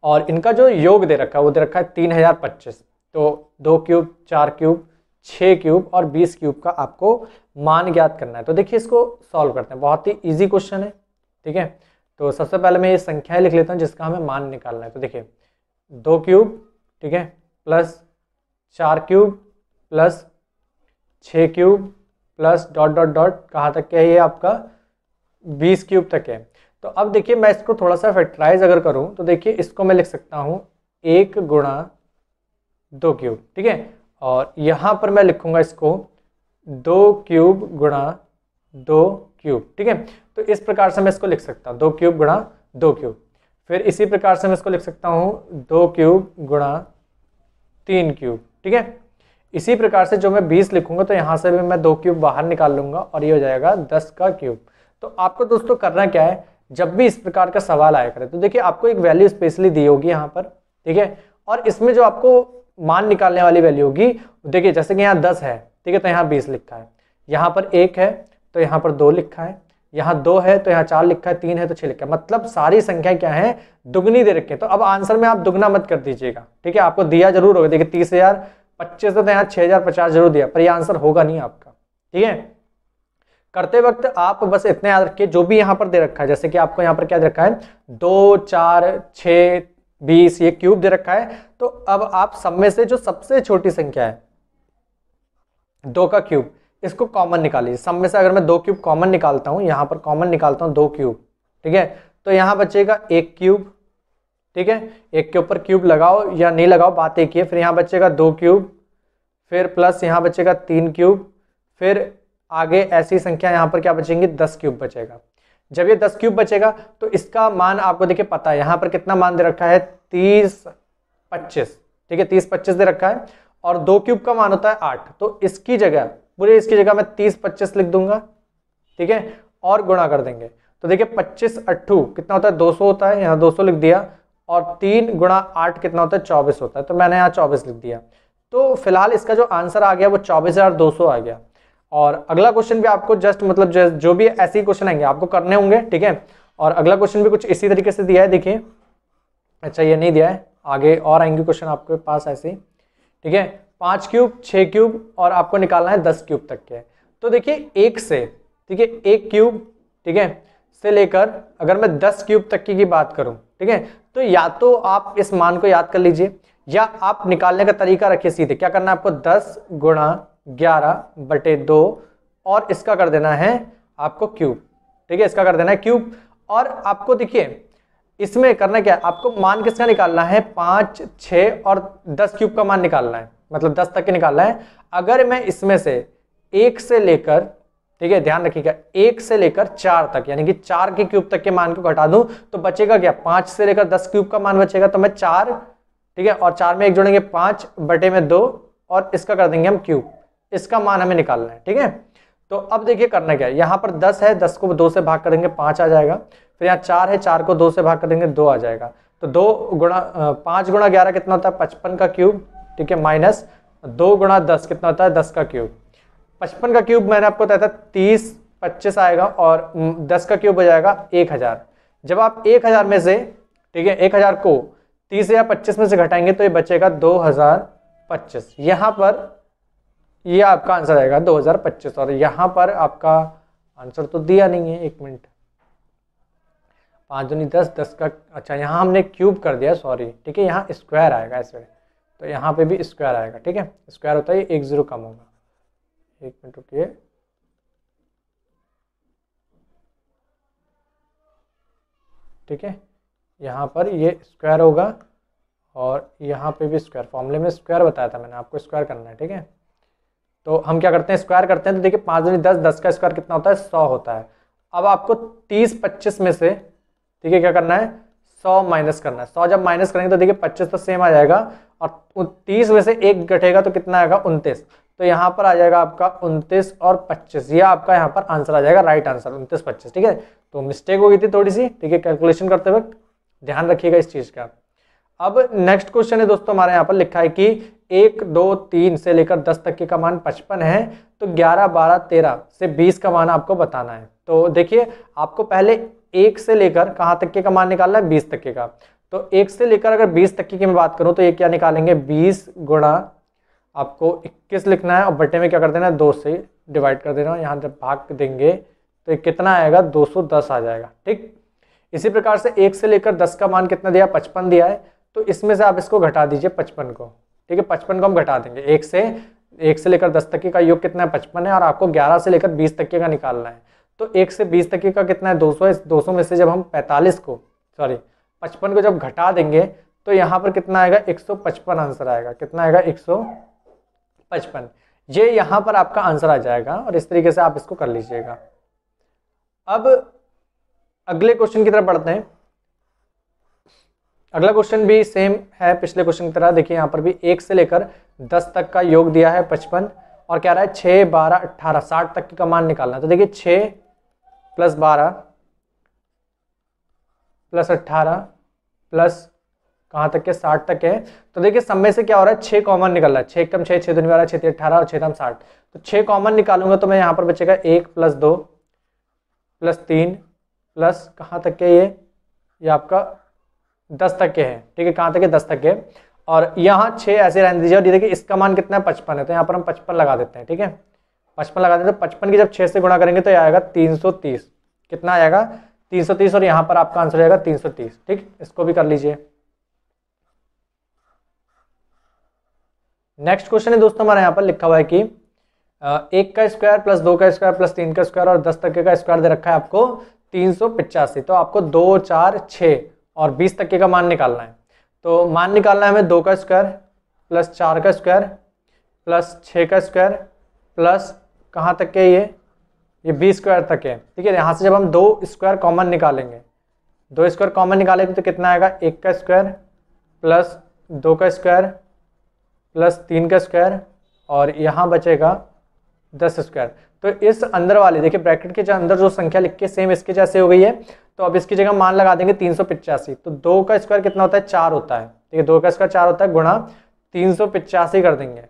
और इनका जो योग दे रखा है वो दे रखा है 3025। तो 2 क्यूब 4 क्यूब 6 क्यूब और 20 क्यूब का आपको मान ज्ञात करना है। तो देखिए इसको सॉल्व करते हैं, बहुत ही इजी क्वेश्चन है, ठीक है। तो सबसे पहले मैं ये संख्याएं लिख लेता हूँ जिसका हमें मान निकालना है। तो देखिए 2 क्यूब, ठीक है, plus 4 cube plus 6 cube plus dot dot dot कहाँ तक है, ये आपका 20 क्यूब तक है। तो अब देखिए मैं इसको थोड़ा सा फैक्टराइज अगर करूं तो देखिए इसको मैं लिख सकता हूं 1 गुणा 2 क्यूब, ठीक है। और यहाँ पर मैं लिखूंगा इसको 2 क्यूब गुणा 2 क्यूब, ठीक है। तो इस प्रकार से मैं इसको लिख सकता हूँ 2 क्यूब गुणा 2 क्यूब। फिर इसी प्रकार से मैं इसको लिख सकता हूँ 2 क्यूब गुणा 3 क्यूब, ठीक है। इसी प्रकार से जो मैं 20 लिखूंगा तो यहाँ से भी मैं 2 क्यूब बाहर निकाल लूंगा और ये हो जाएगा 10 का क्यूब। तो आपको दोस्तों करना क्या है, जब भी इस प्रकार का सवाल आया करे तो देखिए आपको एक वैल्यू स्पेशली दी होगी यहाँ पर, ठीक है। और इसमें जो आपको मान निकालने वाली वैल्यू होगी, देखिए जैसे कि यहाँ 10 है, ठीक है, तो यहाँ 20 लिखा है, यहाँ पर 1 है तो यहाँ पर 2 लिखा है, यहाँ 2 है तो यहाँ 4 लिखा है, 3 है तो 6 लिखा है। मतलब सारी संख्या क्या है, दुगनी दे रखी है। तो अब आंसर में आप दुगना मत कर दीजिएगा, ठीक है। आपको दिया जरूर होगा, देखिए 30,000 25 तो यहाँ 6050 जरूर दिया, पर यह आंसर होगा नहीं आपका, ठीक है। करते वक्त आप बस इतने याद रखिए जो भी यहाँ पर दे रखा है, जैसे कि आपको यहाँ पर क्या दे रखा है 2 4 6 20, ये क्यूब दे रखा है। तो अब आप सब में से जो सबसे छोटी संख्या है 2 का क्यूब, इसको कॉमन निकालिए। सब में से अगर मैं 2 क्यूब कॉमन निकालता हूँ, यहाँ पर कॉमन निकालता हूँ 2 क्यूब, ठीक है, तो यहाँ बचेगा 1 क्यूब, ठीक है। 1 के ऊपर क्यूब लगाओ या नहीं लगाओ बात एक ही है। फिर यहाँ बचेगा 2 क्यूब, फिर प्लस यहाँ बचेगा 3 क्यूब, फिर आगे ऐसी संख्या यहाँ पर क्या बचेंगी 10 क्यूब बचेगा। जब ये 10 क्यूब बचेगा तो इसका मान आपको देखिए पता है, यहाँ पर कितना मान दे रखा है 30 25, ठीक है, 30 25 दे रखा है और 2 क्यूब का मान होता है 8। तो इसकी जगह पूरे इसकी जगह मैं 30 25 लिख दूंगा, ठीक है, और गुणा कर देंगे। तो देखिए 25 8 कितना होता है 200 होता है, यहाँ 200 लिख दिया, और 3 गुणा 8 कितना होता है 24 होता है, तो मैंने यहाँ 24 लिख दिया। तो फिलहाल इसका जो आंसर आ गया वो 24,200 आ गया। और अगला क्वेश्चन भी आपको जस्ट मतलब जो भी ऐसे क्वेश्चन आएंगे आपको करने होंगे, ठीक है। और अगला क्वेश्चन भी कुछ इसी तरीके से दिया है, देखिए, अच्छा ये नहीं दिया है, आगे और आएंगे क्वेश्चन आपके पास ऐसे ही, ठीक है। 5 क्यूब 6 क्यूब और आपको निकालना है 10 क्यूब तक के। तो देखिए 1 से, ठीक है, 1 क्यूब, ठीक है, से लेकर अगर मैं 10 क्यूब तक की बात करूं, ठीक है, तो या तो आप इस मान को याद कर लीजिए या आप निकालने का तरीका रखिए सीधे। क्या करना है आपको 10 गुणा 11/2 और इसका कर देना है आपको क्यूब, ठीक है, इसका कर देना है क्यूब। और आपको देखिए इसमें करना क्या है, आपको मान किसका निकालना है 5 6 और 10 क्यूब का मान निकालना है, मतलब 10 तक के निकालना है। अगर मैं इसमें से 1 से लेकर, ठीक है, ध्यान रखिएगा, 1 से लेकर 4 तक यानी कि 4 के क्यूब तक के मान को घटा दूं तो बचेगा क्या, 5 से लेकर 10 क्यूब का मान बचेगा। तो मैं 4, ठीक है, और 4 में 1 जोड़ेंगे 5/2 और इसका कर देंगे हम क्यूब। इसका मान हमें निकालना है, ठीक है। तो अब देखिए करना क्या है, यहाँ पर 10 है, 10 को 2 से भाग करेंगे 5 आ जाएगा। फिर यहाँ 4 है, 4 को 2 से भाग करेंगे 2 आ जाएगा। तो 5 गुणा 11 कितना होता है 55 का क्यूब, ठीक है, माइनस 2 गुणा 10 कितना होता है 10 का क्यूब। 55 का क्यूब मैंने आपको बताया था 30 25 आएगा और 10 का क्यूब हो जाएगा 1000। जब आप 1000 में से, ठीक है, 1000 को 30 या 25 में से घटाएंगे तो ये बचेगा 2025। यहाँ पर ये आपका आंसर आएगा 2025। और यहाँ पर आपका आंसर तो दिया नहीं है, 1 मिनट, 5 दूनी 10, 10 का, अच्छा यहाँ हमने क्यूब कर दिया, सॉरी, ठीक है, यहाँ स्क्वायर आएगा ऐसे, तो यहाँ पे भी स्क्वायर आएगा, ठीक है, स्क्वायर होता है 1 0 कम होगा, एक मिनट रुकिए, ठीक है। यहाँ पर ये स्क्वायर होगा और यहाँ पे भी स्क्वायर, फॉर्मूले में स्क्वायर बताया था मैंने आपको, स्क्वायर करना है, ठीक है। तो हम क्या करते हैं, स्क्वायर करते हैं। तो देखिए 5 दूनी 10, 10 का स्क्वायर कितना होता है, 100 होता है। अब आपको 30 25 में से, ठीक है, क्या करना है, 100 माइनस करना है। 100 जब माइनस करेंगे तो देखिए 25 तो सेम आ जाएगा और 30 में से एक घटेगा तो कितना आएगा, 29। तो यहाँ पर आ जाएगा आपका 29 और 25, ये आपका यहाँ पर आंसर आ जाएगा, राइट आंसर 29 25, ठीक है। तो मिस्टेक हो गई थी थोड़ी सी, ठीक है, कैलकुलेशन करते वक्त ध्यान रखिएगा इस चीज का। अब नेक्स्ट क्वेश्चन है दोस्तों, हमारे यहाँ पर लिखा है कि 1 2 3 से लेकर 10 तक का मान 55 है, तो 11 12 13 से 20 का मान आपको बताना है। तो देखिए आपको पहले 1 से लेकर कहाँ तक का मान निकालना है, 20 तक का। तो 1 से लेकर अगर 20 तक की मैं बात करूँ तो ये क्या निकालेंगे, 20 गुणा आपको 21 लिखना है और बटे में क्या कर देना है, 2 से डिवाइड कर देना। यहाँ जब भाग देंगे तो ये कितना आएगा, 210 आ जाएगा, ठीक। इसी प्रकार से 1 से लेकर 10 का मान कितना दिया, 55 दिया है। तो इसमें से आप इसको घटा दीजिए 55 को, ठीक है। 55 को हम घटा देंगे, 1 से लेकर 10 तक का योग कितना है, 55 है, और आपको 11 से लेकर 20 तक का निकालना है। तो 1 से 20 तक का कितना है, 200 है। 200 में से जब हम 55 को जब घटा देंगे तो यहाँ पर कितना आएगा, 155 आंसर आएगा। कितना आएगा, 155। ये यहाँ पर आपका आंसर आ जाएगा और इस तरीके से आप इसको कर लीजिएगा। अब अगले क्वेश्चन की तरफ बढ़ते हैं। अगला क्वेश्चन भी सेम है पिछले क्वेश्चन की तरह। देखिए यहाँ पर भी 1 से लेकर 10 तक का योग दिया है 55 और कह रहा है 6 12 18 60 तक का मान निकालना है। तो देखिए 6 + 12 + 18 प्लस कहाँ तक के, 60 तक है। तो देखिए सब में से क्या हो रहा है, 6 कॉमन निकल रहा है। 6 एकम 6, 6 दूनी 12, 6 3 18 और 6 3 60। तो 6 कॉमन निकालूंगा तो मैं यहाँ पर बचेगा 1 + 2 + 3 प्लस कहाँ तक के, ये आपका 10 तक के हैं, ठीक है। कहाँ तक के, 10 तक के। और यहाँ 6 ऐसे रहने दीजिए। और ये देखिए इसका मान कितना है, 55 है। तो यहाँ पर हम 55 लगा देते हैं, ठीक है। 55 लगा देते हैं। 55 की जब 6 से गुणा करेंगे तो ये आएगा 330। कितना आएगा, 330। और यहाँ पर आपका आंसर आएगा 330, ठीक। इसको भी कर लीजिए। नेक्स्ट क्वेश्चन है दोस्तों, हमारे यहाँ पर लिखा हुआ है कि 1 का स्क्वायर प्लस 2 का स्क्वायर प्लस 3 का स्क्वायर और 10 तक का स्क्वायर दे रखा है आपको 385। तो आपको 2 4 6 और 20 तक का मान निकालना है। तो मान निकालना है हमें 2 का स्क्वायर प्लस 4 का स्क्वायर प्लस 6 का स्क्वायर प्लस कहाँ तक के, ये 20 स्क्वायर तक है, ठीक है। यहाँ से जब हम 2 स्क्वायर कॉमन निकालेंगे, 2 स्क्वायर कॉमन निकालेंगे तो कितना आएगा, 1 का स्क्वायर प्लस 2 का स्क्वायर प्लस 3 का स्क्वायर और यहाँ बचेगा 10 स्क्वायर। तो इस अंदर वाले देखिए ब्रैकेट के अंदर जो संख्या लिख के सेम इसके जैसे हो गई है। तो अब इसकी जगह मान लगा देंगे 385। तो 2 का स्क्वायर कितना होता है, 4 होता है, ठीक है। 2 का स्क्वायर 4 होता है, गुणा 385 कर देंगे।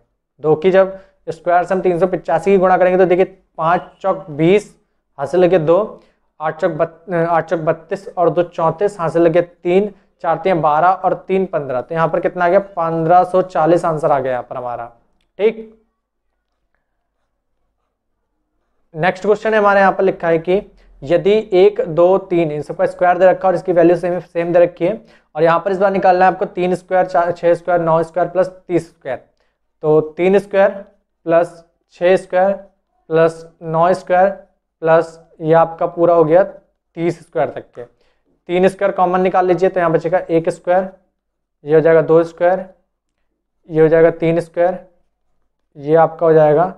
2 की जब स्क्वायर से हम 385 की गुणा करेंगे तो देखिए 5 चौक 20 हासिल लगे 2, 8 चौक 32 और 2 34 हासिल लगे 3, 4 3 12 और 3 15। तो यहाँ पर कितना आ गया, 1540 आंसर आ गया यहाँ पर हमारा, ठीक। नेक्स्ट क्वेश्चन है हमारे यहाँ पर लिखा है कि यदि 1 2 3 इन सबका स्क्वायर दे रखा है और इसकी वैल्यू सेम दे रखी है और यहाँ पर इस बार निकालना है आपको 3 square 6 square 9 square plus 30 square. तो 3 square plus 6 square plus 9 square plus ये आपका पूरा हो गया 30 स्क्वायर तक के। 3 स्क्वायर कॉमन निकाल लीजिए तो यहाँ बचेगा 1 स्क्वायर, ये हो जाएगा 2 स्क्वायर, ये हो जाएगा 3 स्क्वायर, ये आपका हो जाएगा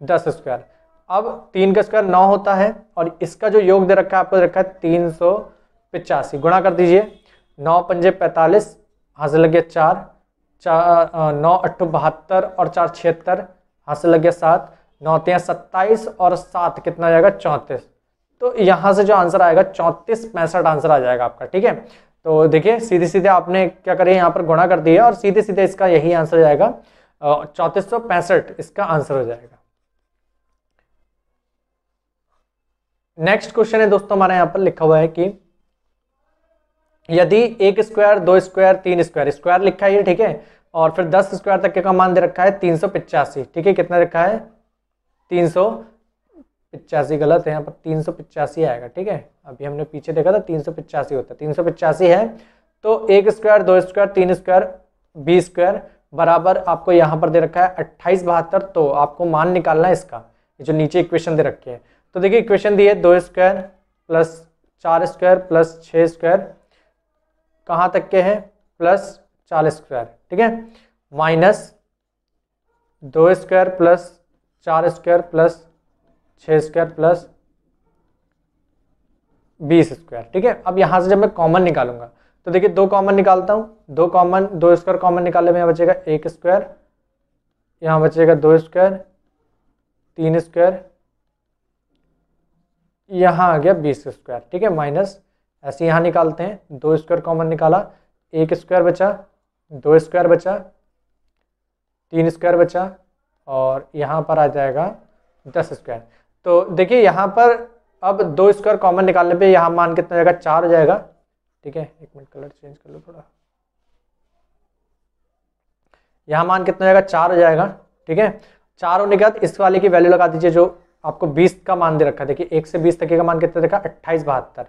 10 स्क्वायर। अब 3 का स्क्वायर 9 होता है और इसका जो योग दे रखा है आपको दे रखा है 385। गुणा कर दीजिए, 9 पंजे 45 हासिल लग गया 4, 9 8 72 और 4 76 हासिल लग गया 7, 9 3 27 और 7 कितना आ जाएगा 34। तो यहाँ से जो आंसर आएगा 34 65 आंसर आ जाएगा आपका, ठीक है। तो देखिए सीधे सीधे आपने क्या करिए, यहाँ पर गुणा कर दिया और सीधे सीधे इसका यही आंसर जाएगा 3465 इसका आंसर हो जाएगा। नेक्स्ट क्वेश्चन है दोस्तों हमारे यहाँ पर लिखा हुआ है कि यदि 1 स्क्वायर 2 स्क्वायर 3 स्क्वायर, स्क्वायर लिखा है ये, ठीक है, और फिर 10 स्क्वायर तक का मान दे रखा है 385, ठीक है। कितना रखा है 385, गलत है, यहाँ पर 385 आएगा, ठीक है। अभी हमने पीछे देखा था 385 होता है, 385 है। तो 1 स्क्वायर 2 स्क्वायर 3 स्क्वायर 20 स्क्वायर बराबर आपको यहाँ पर दे रखा है 2872, तो आपको मान निकालना है इसका, ये जो नीचे इक्वेशन दे रखी है। तो देखिए इक्वेशन दी है 2 square plus 4 square plus 6 square, कहाँ तक के हैं प्लस 40 स्क्वायर, ठीक है, minus 2 square plus 4 square plus 6 square plus 20 square, ठीक है। अब यहाँ से जब मैं कॉमन निकालूंगा तो देखिए 2 कॉमन निकालता हूँ, 2 स्क्वायर कॉमन निकालने में यहाँ बचेगा 1 स्क्वायर, यहाँ बचेगा 2 स्क्वायर, 3 स्क्वायर, यहाँ आ गया 20 स्क्वायर, ठीक है, माइनस ऐसे यहाँ निकालते हैं, 2 स्क्वायर कॉमन निकाला, 1 स्क्वायर बचा, 2 स्क्वायर बचा, 3 स्क्वायर बचा, और यहाँ पर आ जाएगा 10 स्क्वायर। तो देखिए यहाँ पर अब 2 स्क्वायर कॉमन निकालने पे यहाँ मान कितना हो जाएगा 4 हो जाएगा, ठीक है। एक मिनट कलर चेंज कर लो थोड़ा, यहाँ मान कितना हो जाएगा 4 हो जाएगा, ठीक है। 4 होने के बाद इस वाले की वैल्यू लगा दीजिए जो आपको 20 का मान दे रखा है। देखिए 1 से 20 तक का मान कितना देखा 2872,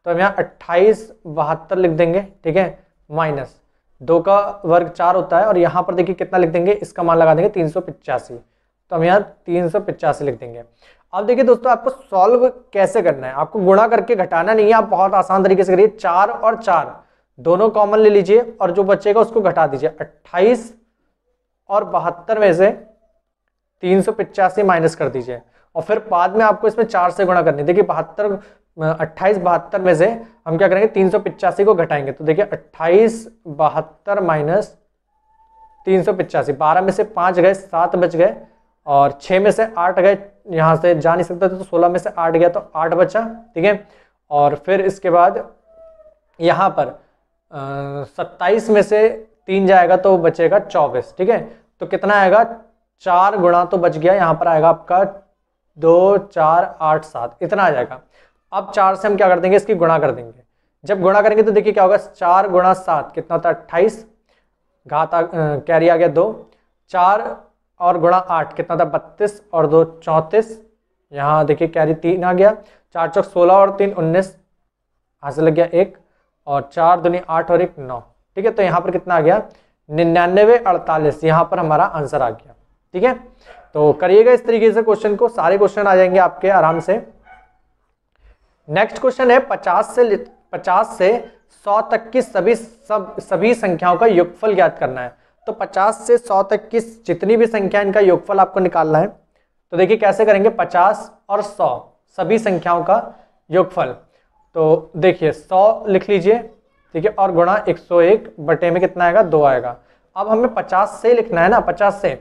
तो हम यहाँ 2872 लिख देंगे, ठीक है, माइनस 2 का वर्ग 4 होता है, और यहाँ पर देखिए कितना लिख देंगे, इसका मान लगा देंगे 385, तो हम यहाँ 385 लिख देंगे। अब देखिए दोस्तों आपको सॉल्व कैसे करना है, आपको गुणा करके घटाना नहीं है, आप बहुत आसान तरीके से करिए, 4 और 4 दोनों कॉमन ले लीजिए और जो बचेगा उसको घटा दीजिए, 28 और 72 में से 385 माइनस कर दीजिए, और फिर बाद में आपको इसमें 4 से गुणा करनी है। देखिए 28 72 में से हम क्या करेंगे 385 को घटाएंगे, तो देखिए 28 72 माइनस 385, 12 में से 5 गए, 7 बच गए, और 6 में से 8 गए, यहाँ से जा नहीं सकता तो 16 में से 8 गया तो 8 बचा, ठीक है। और फिर इसके बाद यहाँ पर 27 में से 3 जाएगा तो बचेगा 24, ठीक है। तो कितना आएगा 4 गुणा तो बच गया, यहाँ पर आएगा आपका 2 4 8 7, इतना आ जाएगा। अब 4 से हम क्या कर देंगे, इसकी गुणा कर देंगे। जब गुणा करेंगे तो देखिए क्या होगा, 4 गुणा 7 कितना होता है 28, घात कैरी आ गया 2, 4 और गुणा 8 कितना था 32, और 2 34, यहाँ देखिए कैरी 3 आ गया, 4 चौक 16 और 3 19, यहाँ से लग गया 1, और 4 दूनी 8 और 1 9, ठीक है। तो यहाँ पर कितना आ गया 99 48, यहाँ पर हमारा आंसर आ गया, ठीक है। तो करिएगा इस तरीके से क्वेश्चन को, सारे क्वेश्चन आ जाएंगे आपके आराम से। नेक्स्ट क्वेश्चन है 50 से 100 तक की सभी संख्याओं का योगफल ज्ञात करना है। तो 50 से 100 तक की जितनी भी संख्या इनका योगफल आपको निकालना है। तो देखिए कैसे करेंगे, 50 और 100 सभी संख्याओं का योगफल। तो देखिए 100 लिख लीजिए, ठीक है, और गुणा 101 बटे में कितना आएगा 2 आएगा। अब हमें 50 से लिखना है ना, 50 से,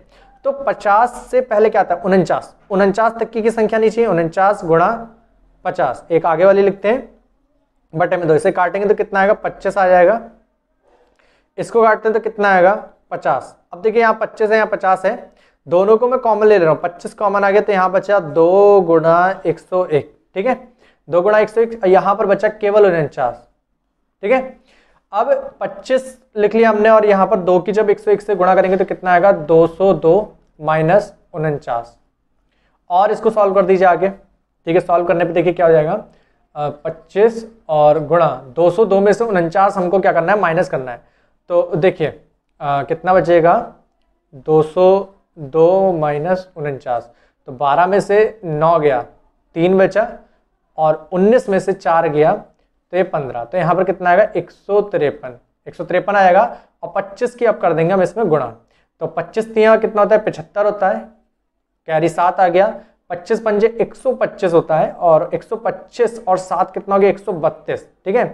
तो 50 से पहले क्या आता है 49 तक की संख्या नहीं चाहिए, 49 गुणा 50, एक आगे वाली लिखते हैं बटे में 2, इसे काटेंगे तो कितना आएगा 25 आ जाएगा, इसको काटते हैं तो कितना आएगा 50। अब देखिए यहाँ 25 है, यहाँ 50 है, दोनों को मैं कॉमन ले रहा हूँ, 25 कॉमन आ गया तो यहाँ बचा 2 गुणा 101, ठीक है, 2 गुणा 101, यहाँ पर बचा केवल 49, ठीक है। अब 25 लिख लिया हमने, और यहाँ पर 2 की जब 101 से गुणा करेंगे तो कितना आएगा 202 माइनस 49, और इसको सॉल्व कर दीजिए आगे, ठीक है। सॉल्व करने पे देखिए क्या हो जाएगा 25 और गुणा 202 में से 49 हमको क्या करना है माइनस करना है। तो देखिए कितना बचेगा 202 माइनस 49, तो 12 में से 9 गया, 3 बचा, और 19 में से 4 गया तो ये 15, तो यहाँ पर कितना आएगा 153 आएगा। और 25 की अब कर देंगे हम इसमें गुणा, तो 25 यहाँ कितना होता है 75 होता है, कैरी 7 आ गया, 25 पंजे 125 होता है, और 125 और 7 कितना हो गया 132, ठीक है।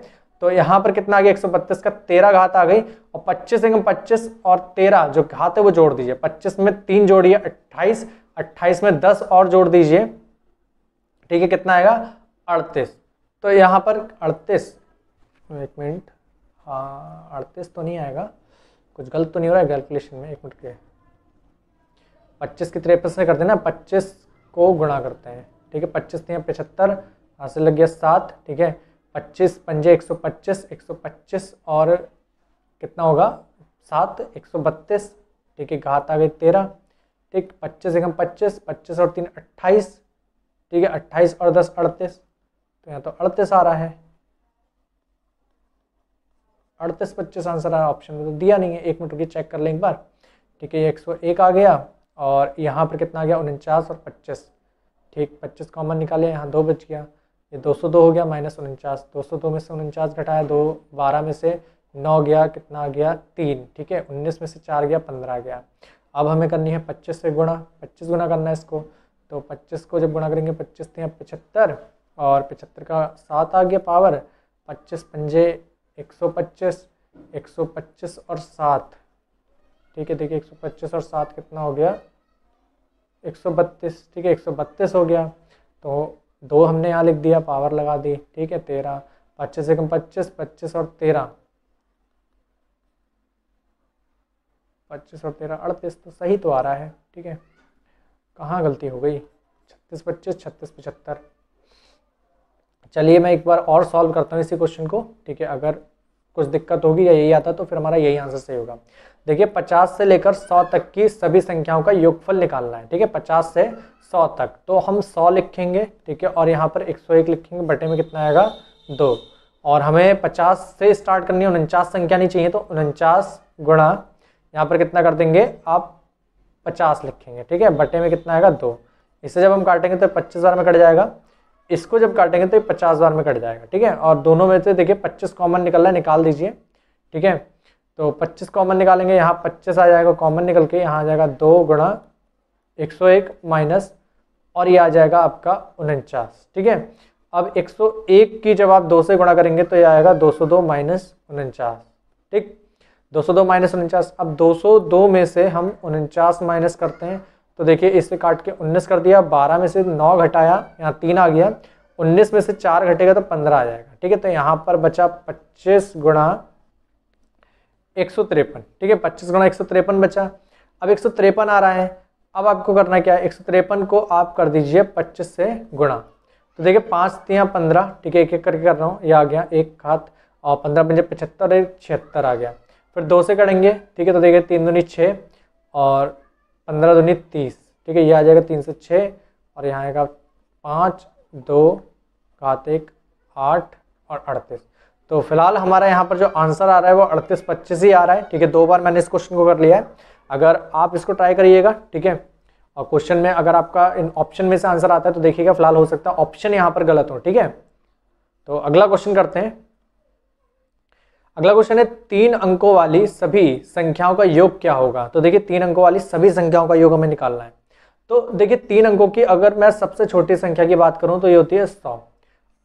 तो यहाँ पर कितना आ गया 132 का 13 घात आ गई, और 25 से 25 और 13 जो घात है वो जोड़ दीजिए, 25 में 3 जोड़िए 28, 28 में 10 और जोड़ दीजिए, ठीक है, कितना आएगा 38। तो यहाँ पर 38, एक मिनट, हाँ 38 तो नहीं आएगा, कुछ गलत तो नहीं हो रहा है कैलकुलेशन में, एक मिनट के 25 की 53 से करते हैं ना, 25 को गुणा करते हैं, ठीक है, 25 3 75, यहाँ से लग गया 7, ठीक है, 25 पंजे 125 और कितना होगा 7 132, ठीक है, घात आ गई 13, ठीक, 25 एकम 25, 25 और 3 28, ठीक है, 28 और 10 38, तो यहाँ तो 38 आ रहा है, 38 25 आंसर आ रहा है, ऑप्शन में तो दिया नहीं है, एक मिनट रुकिए चेक कर लें एक बार, ठीक है, ये 101 आ गया और यहाँ पर कितना आ गया 49 और 25, ठीक 25 कॉमन निकाले, यहाँ 2 बच गया, ये 202 हो गया माइनस 49, 202 में से 49 घटाया 2, 12 में से 9 गया, कितना आ गया 3, ठीक है, 19 में से 4 गया 15 गया। अब हमें करनी है 25 से गुणा, 25 गुना करना है इसको, तो 25 को जब गुणा करेंगे 25 × 75 और 75 का 7 आ गया पावर, 25 पंजे 125, 125 और 7, ठीक है, देखिए 125 और 7 कितना हो गया 132, ठीक है 132 हो गया, तो 2 हमने यहाँ लिख दिया, पावर लगा दी, ठीक है 13, 25 से कम 25, 25 और 13, 25 और 13 38, तो सही तो आ रहा है, ठीक है, कहाँ गलती हो गई, 36 25 36 75। चलिए मैं एक बार और सॉल्व करता हूँ इसी क्वेश्चन को, ठीक है, अगर कुछ दिक्कत होगी या यही आता तो फिर हमारा यही आंसर सही होगा। देखिए 50 से लेकर 100 तक की सभी संख्याओं का योगफल निकालना है, ठीक है, 50 से 100 तक, तो हम 100 लिखेंगे, ठीक है, और यहाँ पर 101 लिखेंगे, बटे में कितना आएगा 2, और हमें 50 से स्टार्ट करनी है, 49 संख्या नहीं चाहिए, तो 49 गुणा यहाँ पर कितना कर देंगे आप 50 लिखेंगे, ठीक है, बटे में कितना आएगा 2, इसे जब हम काटेंगे तो 25 बार में कट जाएगा, इसको जब काटेंगे तो 50 बार में कट जाएगा, ठीक है, और दोनों में से देखिए 25 कॉमन निकल रहा है, निकाल दीजिए, ठीक है, तो 25 कॉमन निकालेंगे, यहाँ 25 आ जाएगा कॉमन निकल के, यहाँ आ जाएगा 2 गुणा 101 माइनस, और ये आ जाएगा आपका 49, ठीक है। अब 101 की जब आप 2 से गुणा करेंगे तो ये आएगा 202 माइनस 49, ठीक, 202 माइनस 49। अब 202 में से हम 49 माइनस करते हैं, तो देखिए इससे काट के 19 कर दिया, 12 में से 9 घटाया, यहाँ 3 आ गया, 19 में से 4 घटेगा तो 15 आ जाएगा, ठीक है, तो यहाँ पर बचा 25 गुणा 153, ठीक है, 25 गुणा 153 बचा। अब 153 आ रहा है, अब आपको करना क्या है, 153 को आप कर दीजिए 25 से गुणा, तो देखिए 5 3 15, ठीक है, एक एक करके कर रहा हूँ, ये आ गया एक हाथ, और 15 पंजे 75, 76 आ गया, फिर 2 से करेंगे, ठीक है, तो देखिए 3 दूनी 6 और 15 दूनी 30, ठीक है, ये आ जाएगा 3 से 6, और यहाँ आएगा 5 2 घात 1 8 और 38। तो फिलहाल हमारा यहाँ पर जो आंसर आ रहा है वो 38 25 ही आ रहा है, ठीक है, 2 बार मैंने इस क्वेश्चन को कर लिया है, अगर आप इसको ट्राई करिएगा, ठीक है, और क्वेश्चन में अगर आपका इन ऑप्शन में से आंसर आता है तो देखिएगा फिलहाल हो सकता है ऑप्शन यहाँ पर गलत हो, ठीक है। तो अगला क्वेश्चन करते हैं। अगला क्वेश्चन है 3 अंकों वाली सभी संख्याओं का योग क्या होगा। तो देखिए 3 अंकों वाली सभी संख्याओं का योग हमें निकालना है। तो देखिए 3 अंकों की अगर मैं सबसे छोटी संख्या की बात करूं तो ये होती है 100,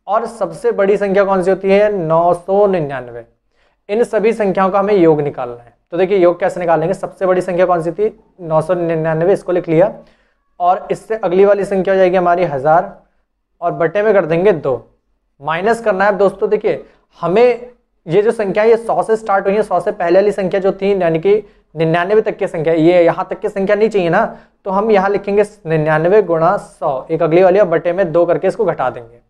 और सबसे बड़ी संख्या कौन सी होती है 999। इन सभी संख्याओं का हमें योग निकालना है। तो देखिए योग कैसे निकालेंगे, सबसे बड़ी संख्या कौन सी थी 999, इसको लिख लिया, और इससे अगली वाली संख्या हो जाएगी हमारी 1000, और बटे में कर देंगे 2, माइनस करना है। दोस्तों देखिए हमें ये जो संख्या ये 100 से स्टार्ट हुई है, 100 से पहले वाली संख्या जो थी यानी कि 99 तक की संख्या, ये यहाँ तक की संख्या नहीं चाहिए ना, तो हम यहाँ लिखेंगे 99 गुणा 100, एक अगली वाली, और बटे में 2 करके इसको घटा देंगे।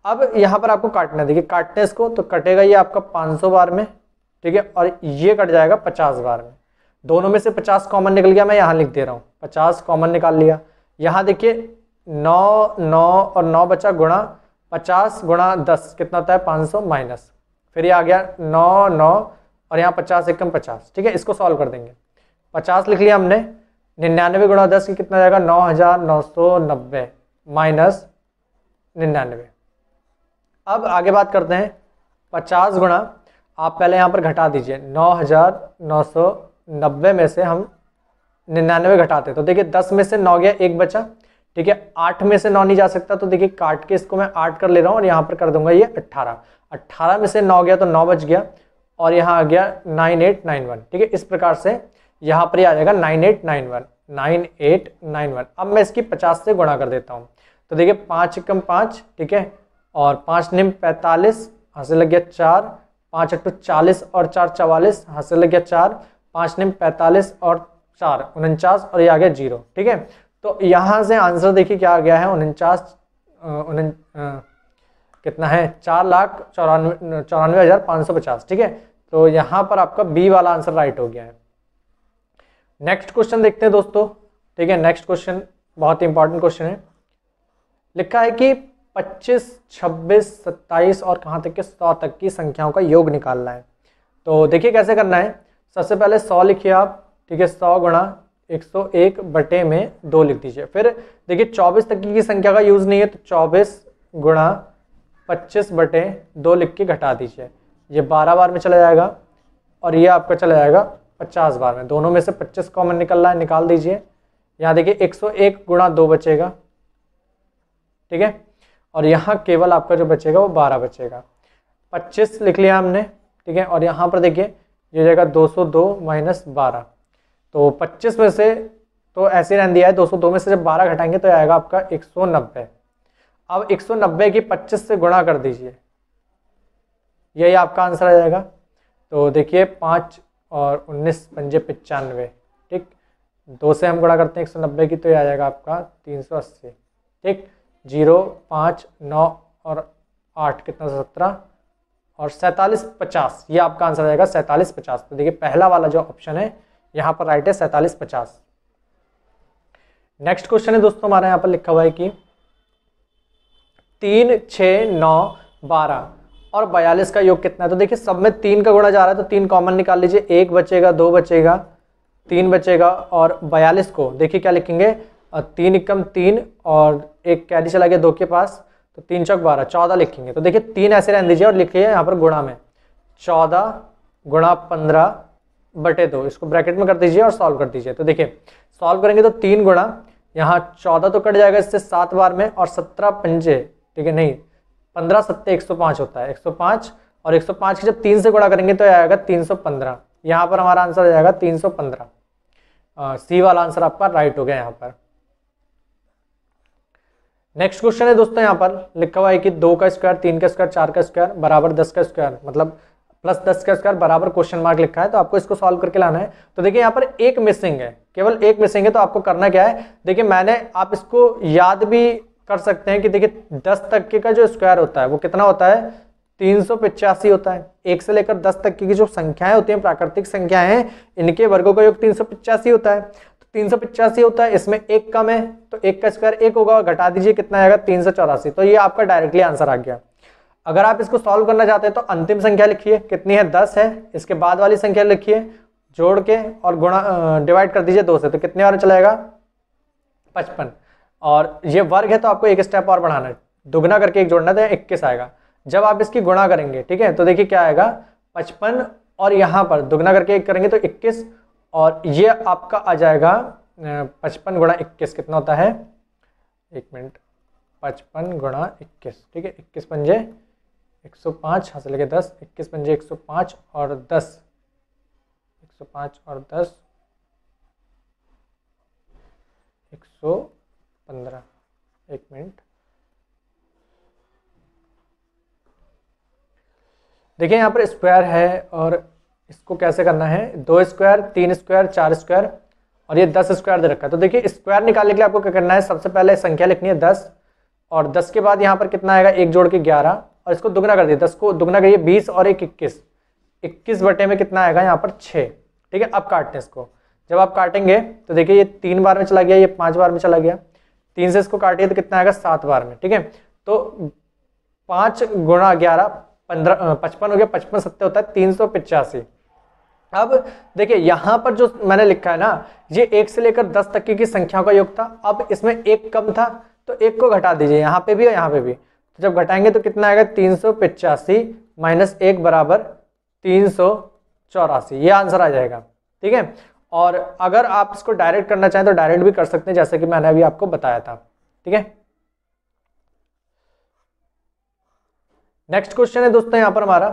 अब यहाँ पर आपको काटना है, देखिए काटते हैं इसको तो कटेगा ये आपका 500 बार में, ठीक है, और ये कट जाएगा 50 बार में। दोनों में से 50 कॉमन निकल गया, मैं यहाँ लिख दे रहा हूँ 50 कॉमन निकाल लिया। यहाँ देखिए 9 9 और 9 बचा, गुणा 50 गुणा 10 कितना होता है 500 माइनस, फिर ये आ गया 9 9 और यहाँ 50 एकम 50, ठीक है, इसको सॉल्व कर देंगे। 50 लिख लिया हमने, 99 गुणा 10 की कितना जाएगा 9990 माइनस 99। अब आगे बात करते हैं 50 गुणा, आप पहले यहाँ पर घटा दीजिए, 9990 में से हम 99 घटाते, तो देखिए 10 में से 9 गया, 1 बचा, ठीक है, 8 में से 9 नहीं जा सकता, तो देखिए काट के इसको मैं 8 कर ले रहा हूँ, और यहाँ पर कर दूंगा ये 18, 18 में से 9 गया तो 9 बच गया, और यहाँ आ गया 9891, ठीक है, इस प्रकार से यहाँ पर आ जाएगा 9891 9891। अब मैं इसकी 50 से गुणा कर देता हूँ, तो देखिए 5 एकम 5, ठीक है, और 5 निम 45, यहाँ से लग गया 4, 5 अट्टू 40 और 4 44, यहाँ से लग गया 4, 5 निम 45 और 4 49, और ये आ गया 0, ठीक है। तो यहाँ से आंसर देखिए क्या आ गया है 49 कितना है 4,94,550, ठीक है। तो यहाँ पर आपका बी वाला आंसर राइट हो गया है। नेक्स्ट क्वेश्चन देखते हैं दोस्तों, ठीक है, नेक्स्ट क्वेश्चन बहुत ही इंपॉर्टेंट क्वेश्चन है। लिखा है कि 25 26 27 और कहाँ तक के 100 तक की संख्याओं का योग निकालना है। तो देखिए कैसे करना है, सबसे पहले 100 लिखिए आप, ठीक है, 100 गुणा 101 बटे में 2 लिख दीजिए। फिर देखिए 24 तक की संख्या का यूज़ नहीं है तो 24 गुणा 25 बटे 2 लिख के घटा दीजिए। ये 12 बार में चला जाएगा और ये आपका चला जाएगा 50 बार में। दोनों में से 25 कॉमन निकल रहा है, निकाल दीजिए। यहाँ देखिए 101 गुणा 2 बचेगा, ठीक है, और यहाँ केवल आपका जो बचेगा वो 12 बचेगा। 25 लिख लिया हमने, ठीक है, और यहाँ पर देखिए ये जाएगा 202 माइनस 12। तो 25 में से तो ऐसे रहने दिया है, 202 में से जब 12 घटाएंगे तो आएगा आपका 190। अब 190 की 25 से गुणा कर दीजिए, यही आपका आंसर आ जाएगा। तो देखिए 5 और 19 पंजे 95, ठीक, 2 से हम गुणा करते हैं 190 की तो ये आ जाएगा आपका 380, ठीक। 0 5 9 और 8 कितना 17 और 47 50, ये आपका आंसर आ जाएगा 47 50। तो देखिए पहला वाला जो ऑप्शन है यहाँ पर राइट है 47 50। नेक्स्ट क्वेश्चन है दोस्तों हमारा यहाँ पर लिखा हुआ है कि 3 6 9 12 और 42 का योग कितना है। तो देखिए सब में 3 का गुणा जा रहा है तो 3 कॉमन निकाल लीजिए, 1 बचेगा, 2 बचेगा, 3 बचेगा और 42 को देखिए क्या लिखेंगे, 3 एकम 3 और एक कैरी चला गया 2 के पास, तो 3 चौक 12 14 लिखेंगे। तो देखिए 3 ऐसे रहने दीजिए और लिखिए यहाँ पर गुणा में 14 गुणा 15 बटे 2, इसको ब्रैकेट में कर दीजिए और सॉल्व कर दीजिए। तो देखिए सॉल्व करेंगे तो 3 गुणा यहाँ 14 तो कट जाएगा इससे 7 बार में और 17 पंजे, ठीक है, नहीं 15 7 105 होता है, 105 और 105 की जब 3 से गुणा करेंगे तो आएगा 315। यहाँ पर हमारा आंसर आ जाएगा 315। सी वाला आंसर आपका राइट हो गया यहाँ पर। नेक्स्ट क्वेश्चन है दोस्तों यहाँ पर लिखा हुआ है कि 2 का स्क्वायर 3 का स्क्वायर 4 का स्क्वायर बराबर 10 का स्क्वायर, मतलब प्लस 10 का स्क्वायर बराबर क्वेश्चन मार्क लिखा है, तो आपको इसको सॉल्व करके लाना है। तो देखिए यहाँ पर एक मिसिंग है, केवल एक मिसिंग है, तो आपको करना क्या है, देखिए मैंने, आप इसको याद भी कर सकते हैं कि देखिए 10 तक का जो स्क्वायर होता है वो कितना होता है 385 होता है। 1 से लेकर 10 तक की जो संख्याएं होती हैं, प्राकृतिक संख्याएं हैं, इनके वर्गों का योग 385 होता है। तो 385 होता है, इसमें एक कम है तो 1 का स्क्वायर 1 होगा, घटा दीजिए कितना आएगा 384। तो ये आपका डायरेक्टली आंसर आ गया। अगर आप इसको सॉल्व करना चाहते हैं तो अंतिम संख्या लिखिए कितनी है 10 है, इसके बाद वाली संख्या लिखिए जोड़ के और गुणा डिवाइड कर दीजिए 2 से, तो कितने बार चला जाएगा 55। और ये वर्ग है तो आपको एक स्टेप और बढ़ाना है, दुगना करके एक जोड़ना है, 21 आएगा। जब आप इसकी गुणा करेंगे, ठीक है, तो देखिए क्या आएगा 55 और यहाँ पर दुगना करके एक करेंगे तो 21, और ये आपका आ जाएगा 55 गुणा 21 कितना होता है, एक मिनट, 55 गुणा 21, ठीक है, 21 पंजे 105 हासिल के 10, 21 पंजे 105 और 10, 105 और 10 115, एक मिनट, देखिए यहाँ पर स्क्वायर है और इसको कैसे करना है, 2 स्क्वायर 3 स्क्वायर 4 स्क्वायर और ये 10 स्क्वायर दे रखा है। तो देखिए स्क्वायर निकालने के लिए आपको क्या करना है, सबसे पहले संख्या लिखनी है 10 और 10 के बाद यहाँ पर कितना आएगा, एक जोड़ के 11 और इसको दुगना कर दिए, 10 को दुगना करिए 20 और एक 21, 21 बटे में कितना आएगा यहाँ पर 6, ठीक है। अब काटते हैं इसको, जब आप काटेंगे तो देखिए ये 3 बार में चला गया, ये 5 बार में चला गया, 3 से इसको काटिए तो कितना आएगा 7 बार में, ठीक है। तो 5 गुणा 11 15 55 हो गया, 55 सत्ते होता है 385। अब देखिए यहाँ पर जो मैंने लिखा है ना, ये 1 से लेकर 10 तक की संख्याओं का योग था। अब इसमें एक कम था तो 1 को घटा दीजिए, यहाँ पे भी और यहाँ पे भी, तो जब घटाएंगे तो कितना आएगा 385 माइनस 1 बराबर 384, ये आंसर आ जाएगा, ठीक है। और अगर आप इसको डायरेक्ट करना चाहें तो डायरेक्ट भी कर सकते हैं, जैसे कि मैंने अभी आपको बताया था, ठीक है। नेक्स्ट क्वेश्चन है दोस्तों यहाँ पर हमारा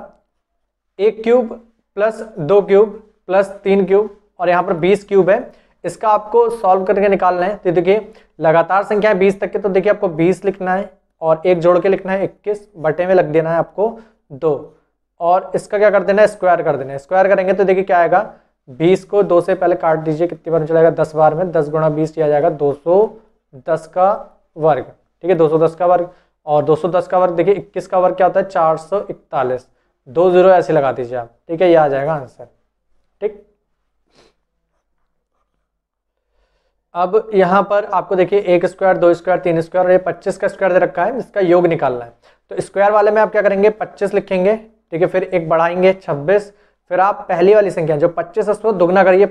1 cube plus 2 cube plus 3 cube और यहाँ पर 20 क्यूब है, इसका आपको सॉल्व करके निकालना है। तो देखिए लगातार संख्या है 20 तक के, तो देखिए आपको 20 लिखना है और एक जोड़ के लिखना है 21, बटे में लग देना है आपको 2 और इसका क्या कर देना है, स्क्वायर कर देना है। स्क्वायर करेंगे तो देखिए क्या आएगा, 20 को 2 से पहले काट दीजिए, कितनी बार में चलेगा 10 बार में, 10 गुणा 20 किया जाएगा 210 का वर्ग, ठीक है, 210 का वर्ग। और 210 का वर्ग देखिए 21 का वर्ग क्या होता है 441, 2 0 ऐसे लगा दीजिए आप, ठीक है, ये आ जाएगा आंसर, ठीक। अब यहाँ पर आपको देखिए 1 स्क्वायर 2 स्क्वायर 3 स्क्वायर और ये 25 का स्क्वायर दे रखा है, इसका योग निकालना है। तो स्क्वायर वाले में आप क्या करेंगे 25 लिखेंगे, ठीक है, फिर एक बढ़ाएंगे 26, फिर आप पहली वाली संख्या जो 25 है उसको दुगना करिए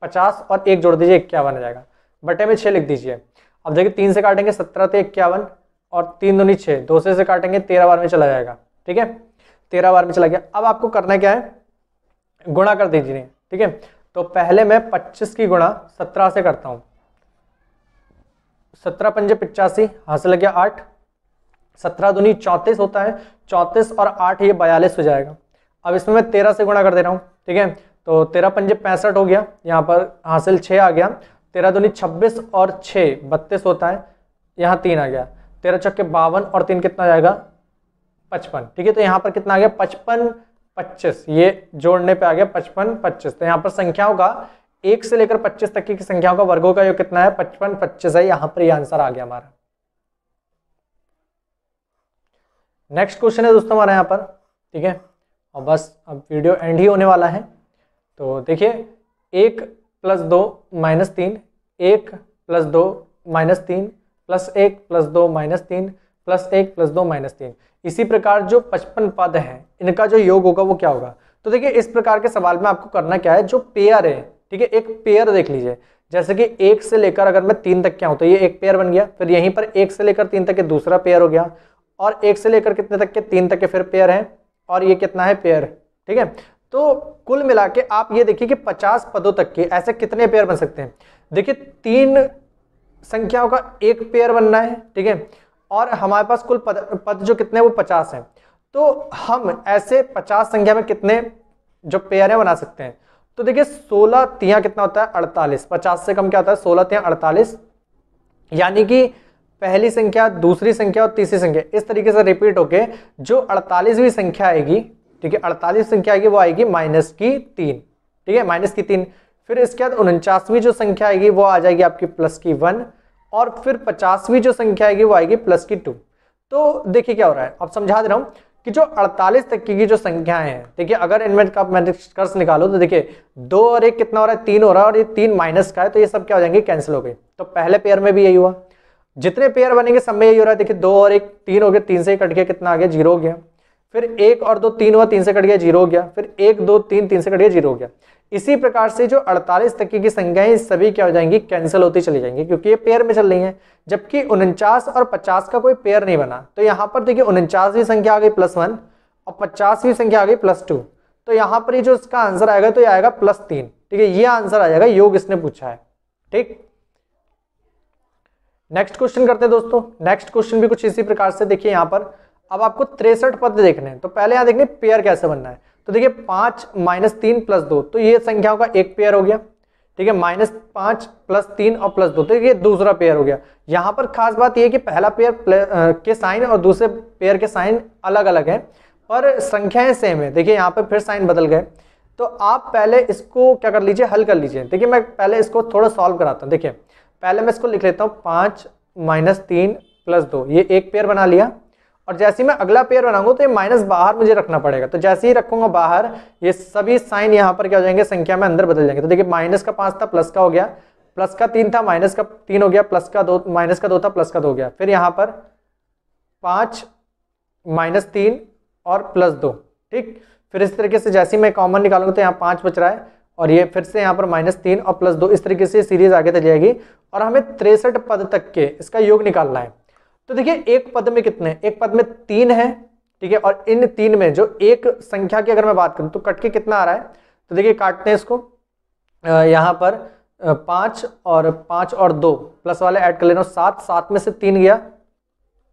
50 और 1 जोड़ दीजिए 51 आ जाएगा, बटे में 6 लिख दीजिए। अब देखिए 3 से काटेंगे 17 तो 51 और 3 दूनी 6, 2 से काटेंगे 13 बार में चला जाएगा, ठीक है 13 बार में चला गया। अब आपको करना क्या है, गुणा कर दीजिए, ठीक है। तो पहले मैं 25 की गुणा 17 से करता हूँ, 17 पंजे 85, हासिल लग गया 8, 17 दूनी 34 होता है, 34 और 8 ये 42 हो जाएगा। अब इसमें मैं 13 से गुणा कर दे रहा हूँ, ठीक है। तो 13 पंजे 65 हो गया, यहाँ पर हासिल 6 आ गया, 13 दूनी 26 और 6 32 होता है, यहाँ 3 आ गया, 13 चौके 52 और 3 कितना जाएगा 55, ठीक है। तो यहाँ पर कितना आ गया 55 25, ये जोड़ने पे आ गया 55 25। तो यहाँ पर संख्याओं का 1 से लेकर 25 तक की संख्याओं का वर्गों का योग कितना है 55 25 है, यहाँ पर ये आंसर आ गया हमारा। नेक्स्ट क्वेश्चन है दोस्तों हमारा यहाँ पर, ठीक है। और बस अब वीडियो एंड ही होने वाला है। तो देखिए 1 + 2 - 3, 1 + 2 - 3 + 1 + 2 - 3 + 1 + 2 - 3। इसी प्रकार जो 55 पद हैं इनका जो योग होगा वो क्या होगा। तो देखिए इस प्रकार के सवाल में आपको करना क्या है, जो पेयर है, ठीक है, एक पेयर देख लीजिए। जैसे कि 1 से लेकर अगर मैं 3 तक क्या हूं तो ये एक पेयर बन गया, फिर यहीं पर 1 से लेकर 3 तक के दूसरा पेयर हो गया, और 1 से लेकर कितने तक के 3 तक के फिर पेयर है, और ये कितना है पेयर, ठीक है। तो कुल मिला के आप ये देखिए कि 50 पदों तक के ऐसे कितने पेयर बन सकते हैं। देखिए 3 संख्याओं का एक पेयर बनना है, ठीक है, और हमारे पास कुल पद जो कितने वो 50 हैं। तो हम ऐसे 50 संख्या में कितने जो पेयर है बना सकते हैं। तो देखिए 16 तियां कितना होता है 48, 50 से कम क्या होता है 16 तियां 48, यानी कि पहली संख्या, दूसरी संख्या और तीसरी संख्या इस तरीके से रिपीट होके जो 48वीं संख्या आएगी, ठीक है, 48 संख्या आएगी वो आएगी -3, ठीक है, -3। फिर इसके बाद 49वीं जो संख्या आएगी वो आ जाएगी आपकी +1, और फिर 50वीं जो संख्या आएगी वो आएगी +2। तो देखिए क्या हो रहा है, अब समझा दे रहा हूं कि जो 48 तक की जो संख्याएं हैं, देखिए अगर इनमें का निष्कर्ष निकालो तो देखिए 2 और 1 कितना हो रहा है 3 हो रहा है, और ये 3 माइनस का है, तो ये सब क्या हो जाएंगे कैंसिल हो गए। तो पहले पेयर में भी यही हुआ, जितने पेयर बनेंगे सब में यही हो रहा है। देखिए 2 और 1 3 हो गया, 3 से कट गया कितना आ गया 0 हो गया, फिर 1 और 2 3 हुआ, 3 से कट गया 0 हो गया, फिर 1 2 3 3 से कट गया 0 हो गया। इसी प्रकार से जो 48 तक की संख्याएं सभी क्या हो जाएंगी कैंसिल होती चली जाएंगी, क्योंकि ये पेयर में चल रही हैं। जबकि 49 और 50 का कोई पेयर नहीं बना, तो यहाँ पर देखिए 49वीं संख्या आ गई +1 और 50वीं संख्या आ गई +2। तो यहाँ पर ये जो इसका आंसर आएगा तो ये आएगा +3, ठीक है, ये आंसर आ जाएगा, योग इसने पूछा है, ठीक। नेक्स्ट क्वेश्चन करते हैं दोस्तों। नेक्स्ट क्वेश्चन भी कुछ इसी प्रकार से, देखिए यहाँ पर अब आपको 63 पद देखने हैं। तो पहले यहाँ देखने पेयर कैसे बनना है। तो देखिए 5 - 3 + 2, तो ये संख्याओं का एक पेयर हो गया, ठीक है, -5 + 3 और +2, तो ये दूसरा पेयर हो गया। यहाँ पर खास बात यह है कि पहला पेयर के साइन और दूसरे पेयर के साइन अलग अलग है, पर संख्याएं सेम है। देखिए यहाँ पर फिर साइन बदल गए, तो आप पहले इसको क्या कर लीजिए, हल कर लीजिए। देखिए मैं पहले इसको थोड़ा सॉल्व कराता हूँ। देखिए पहले मैं इसको लिख लेता हूँ 5 - 3 + 2, ये एक पेयर बना लिया, और जैसे ही मैं अगला पेयर बनाऊंगा तो ये माइनस बाहर मुझे रखना पड़ेगा। तो जैसे ही रखूंगा बाहर, ये सभी साइन यहाँ पर क्या हो जाएंगे, संख्या में अंदर बदल जाएंगे। तो देखिए -5 था प्लस का हो गया, +3 था -3 हो गया, -2 था +2 हो गया। फिर यहाँ पर 5 - 3 और +2, ठीक। फिर इस तरीके से जैसे ही मैं कॉमन निकालूंगा तो यहाँ 5 बच रहा है, और ये फिर से यहाँ पर -3 और +2, इस तरीके से सीरीज आगे चली जाएगी, और हमें 63 पद तक के इसका योग निकालना है। तो देखिए एक पद में कितने, एक पद में 3 है, ठीक है, और इन 3 में जो एक संख्या की अगर मैं बात करूं तो कट के कितना आ रहा है। तो देखिए काटते हैं इसको, यहाँ पर 5 और 2 प्लस वाले ऐड कर लेना, 7 में से 3 गया,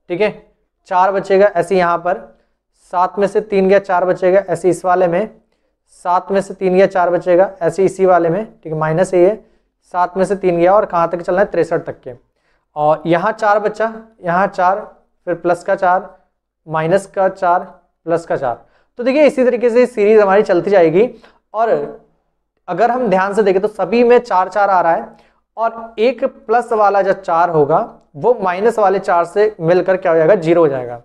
ठीक है, 4 बचेगा। ऐसे यहाँ पर 7 में से 3 गया, 4 बचेगा। ऐसे इस वाले में 7 में से 3 गया, 4 बचेगा। ऐसे इसी वाले में, ठीक है, माइनस है ये, 7 में से 3 गया, और कहाँ तक चलना है 63 तक के। और यहाँ 4 बचा, यहाँ 4, फिर प्लस का 4, माइनस का 4, प्लस का 4। तो देखिए इसी तरीके से सीरीज हमारी चलती जाएगी, और अगर हम ध्यान से देखें तो सभी में 4 4 आ रहा है, और एक प्लस वाला जो 4 होगा वो माइनस वाले 4 से मिलकर क्या हो जाएगा 0 हो जाएगा।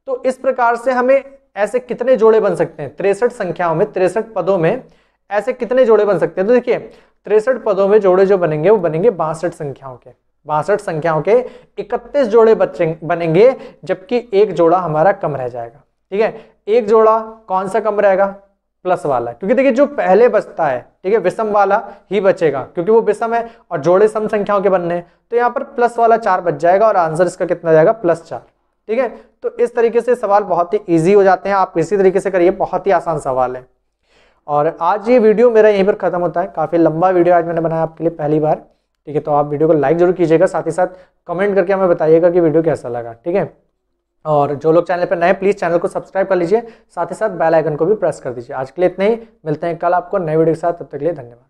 तो इस प्रकार से हमें ऐसे कितने जोड़े बन सकते हैं 63 संख्याओं में, 63 पदों में ऐसे कितने जोड़े बन सकते हैं। तो देखिए 63 पदों में जोड़े जो बनेंगे वो बनेंगे 62 संख्याओं के, 62 संख्याओं के 31 जोड़े बनेंगे, जबकि एक जोड़ा हमारा कम रह जाएगा, ठीक है। एक जोड़ा कौन सा कम रहेगा, प्लस वाला, क्योंकि देखिए जो पहले बचता है, ठीक है, विषम वाला ही बचेगा क्योंकि वो विषम है और जोड़े सम संख्याओं के बनने हैं, तो यहाँ पर प्लस वाला 4 बच जाएगा और आंसर इसका कितना जाएगा, +4। ठीक है, तो इस तरीके से सवाल बहुत ही ईजी हो जाते हैं, आप इसी तरीके से करिए, बहुत ही आसान सवाल है। और आज ये वीडियो मेरा यहीं पर खत्म होता है, काफी लंबा वीडियो आज मैंने बनाया आपके लिए पहली बार। ठीक है, तो आप वीडियो को लाइक जरूर कीजिएगा, साथ ही साथ कमेंट करके हमें बताइएगा कि वीडियो कैसा लगा। ठीक है, और जो लोग चैनल पर नए प्लीज चैनल को सब्सक्राइब कर लीजिए, साथ ही साथ बेल आइकन को भी प्रेस कर दीजिए। आज के लिए इतना ही, मिलते हैं कल आपको नए वीडियो के साथ, तब तक के लिए धन्यवाद।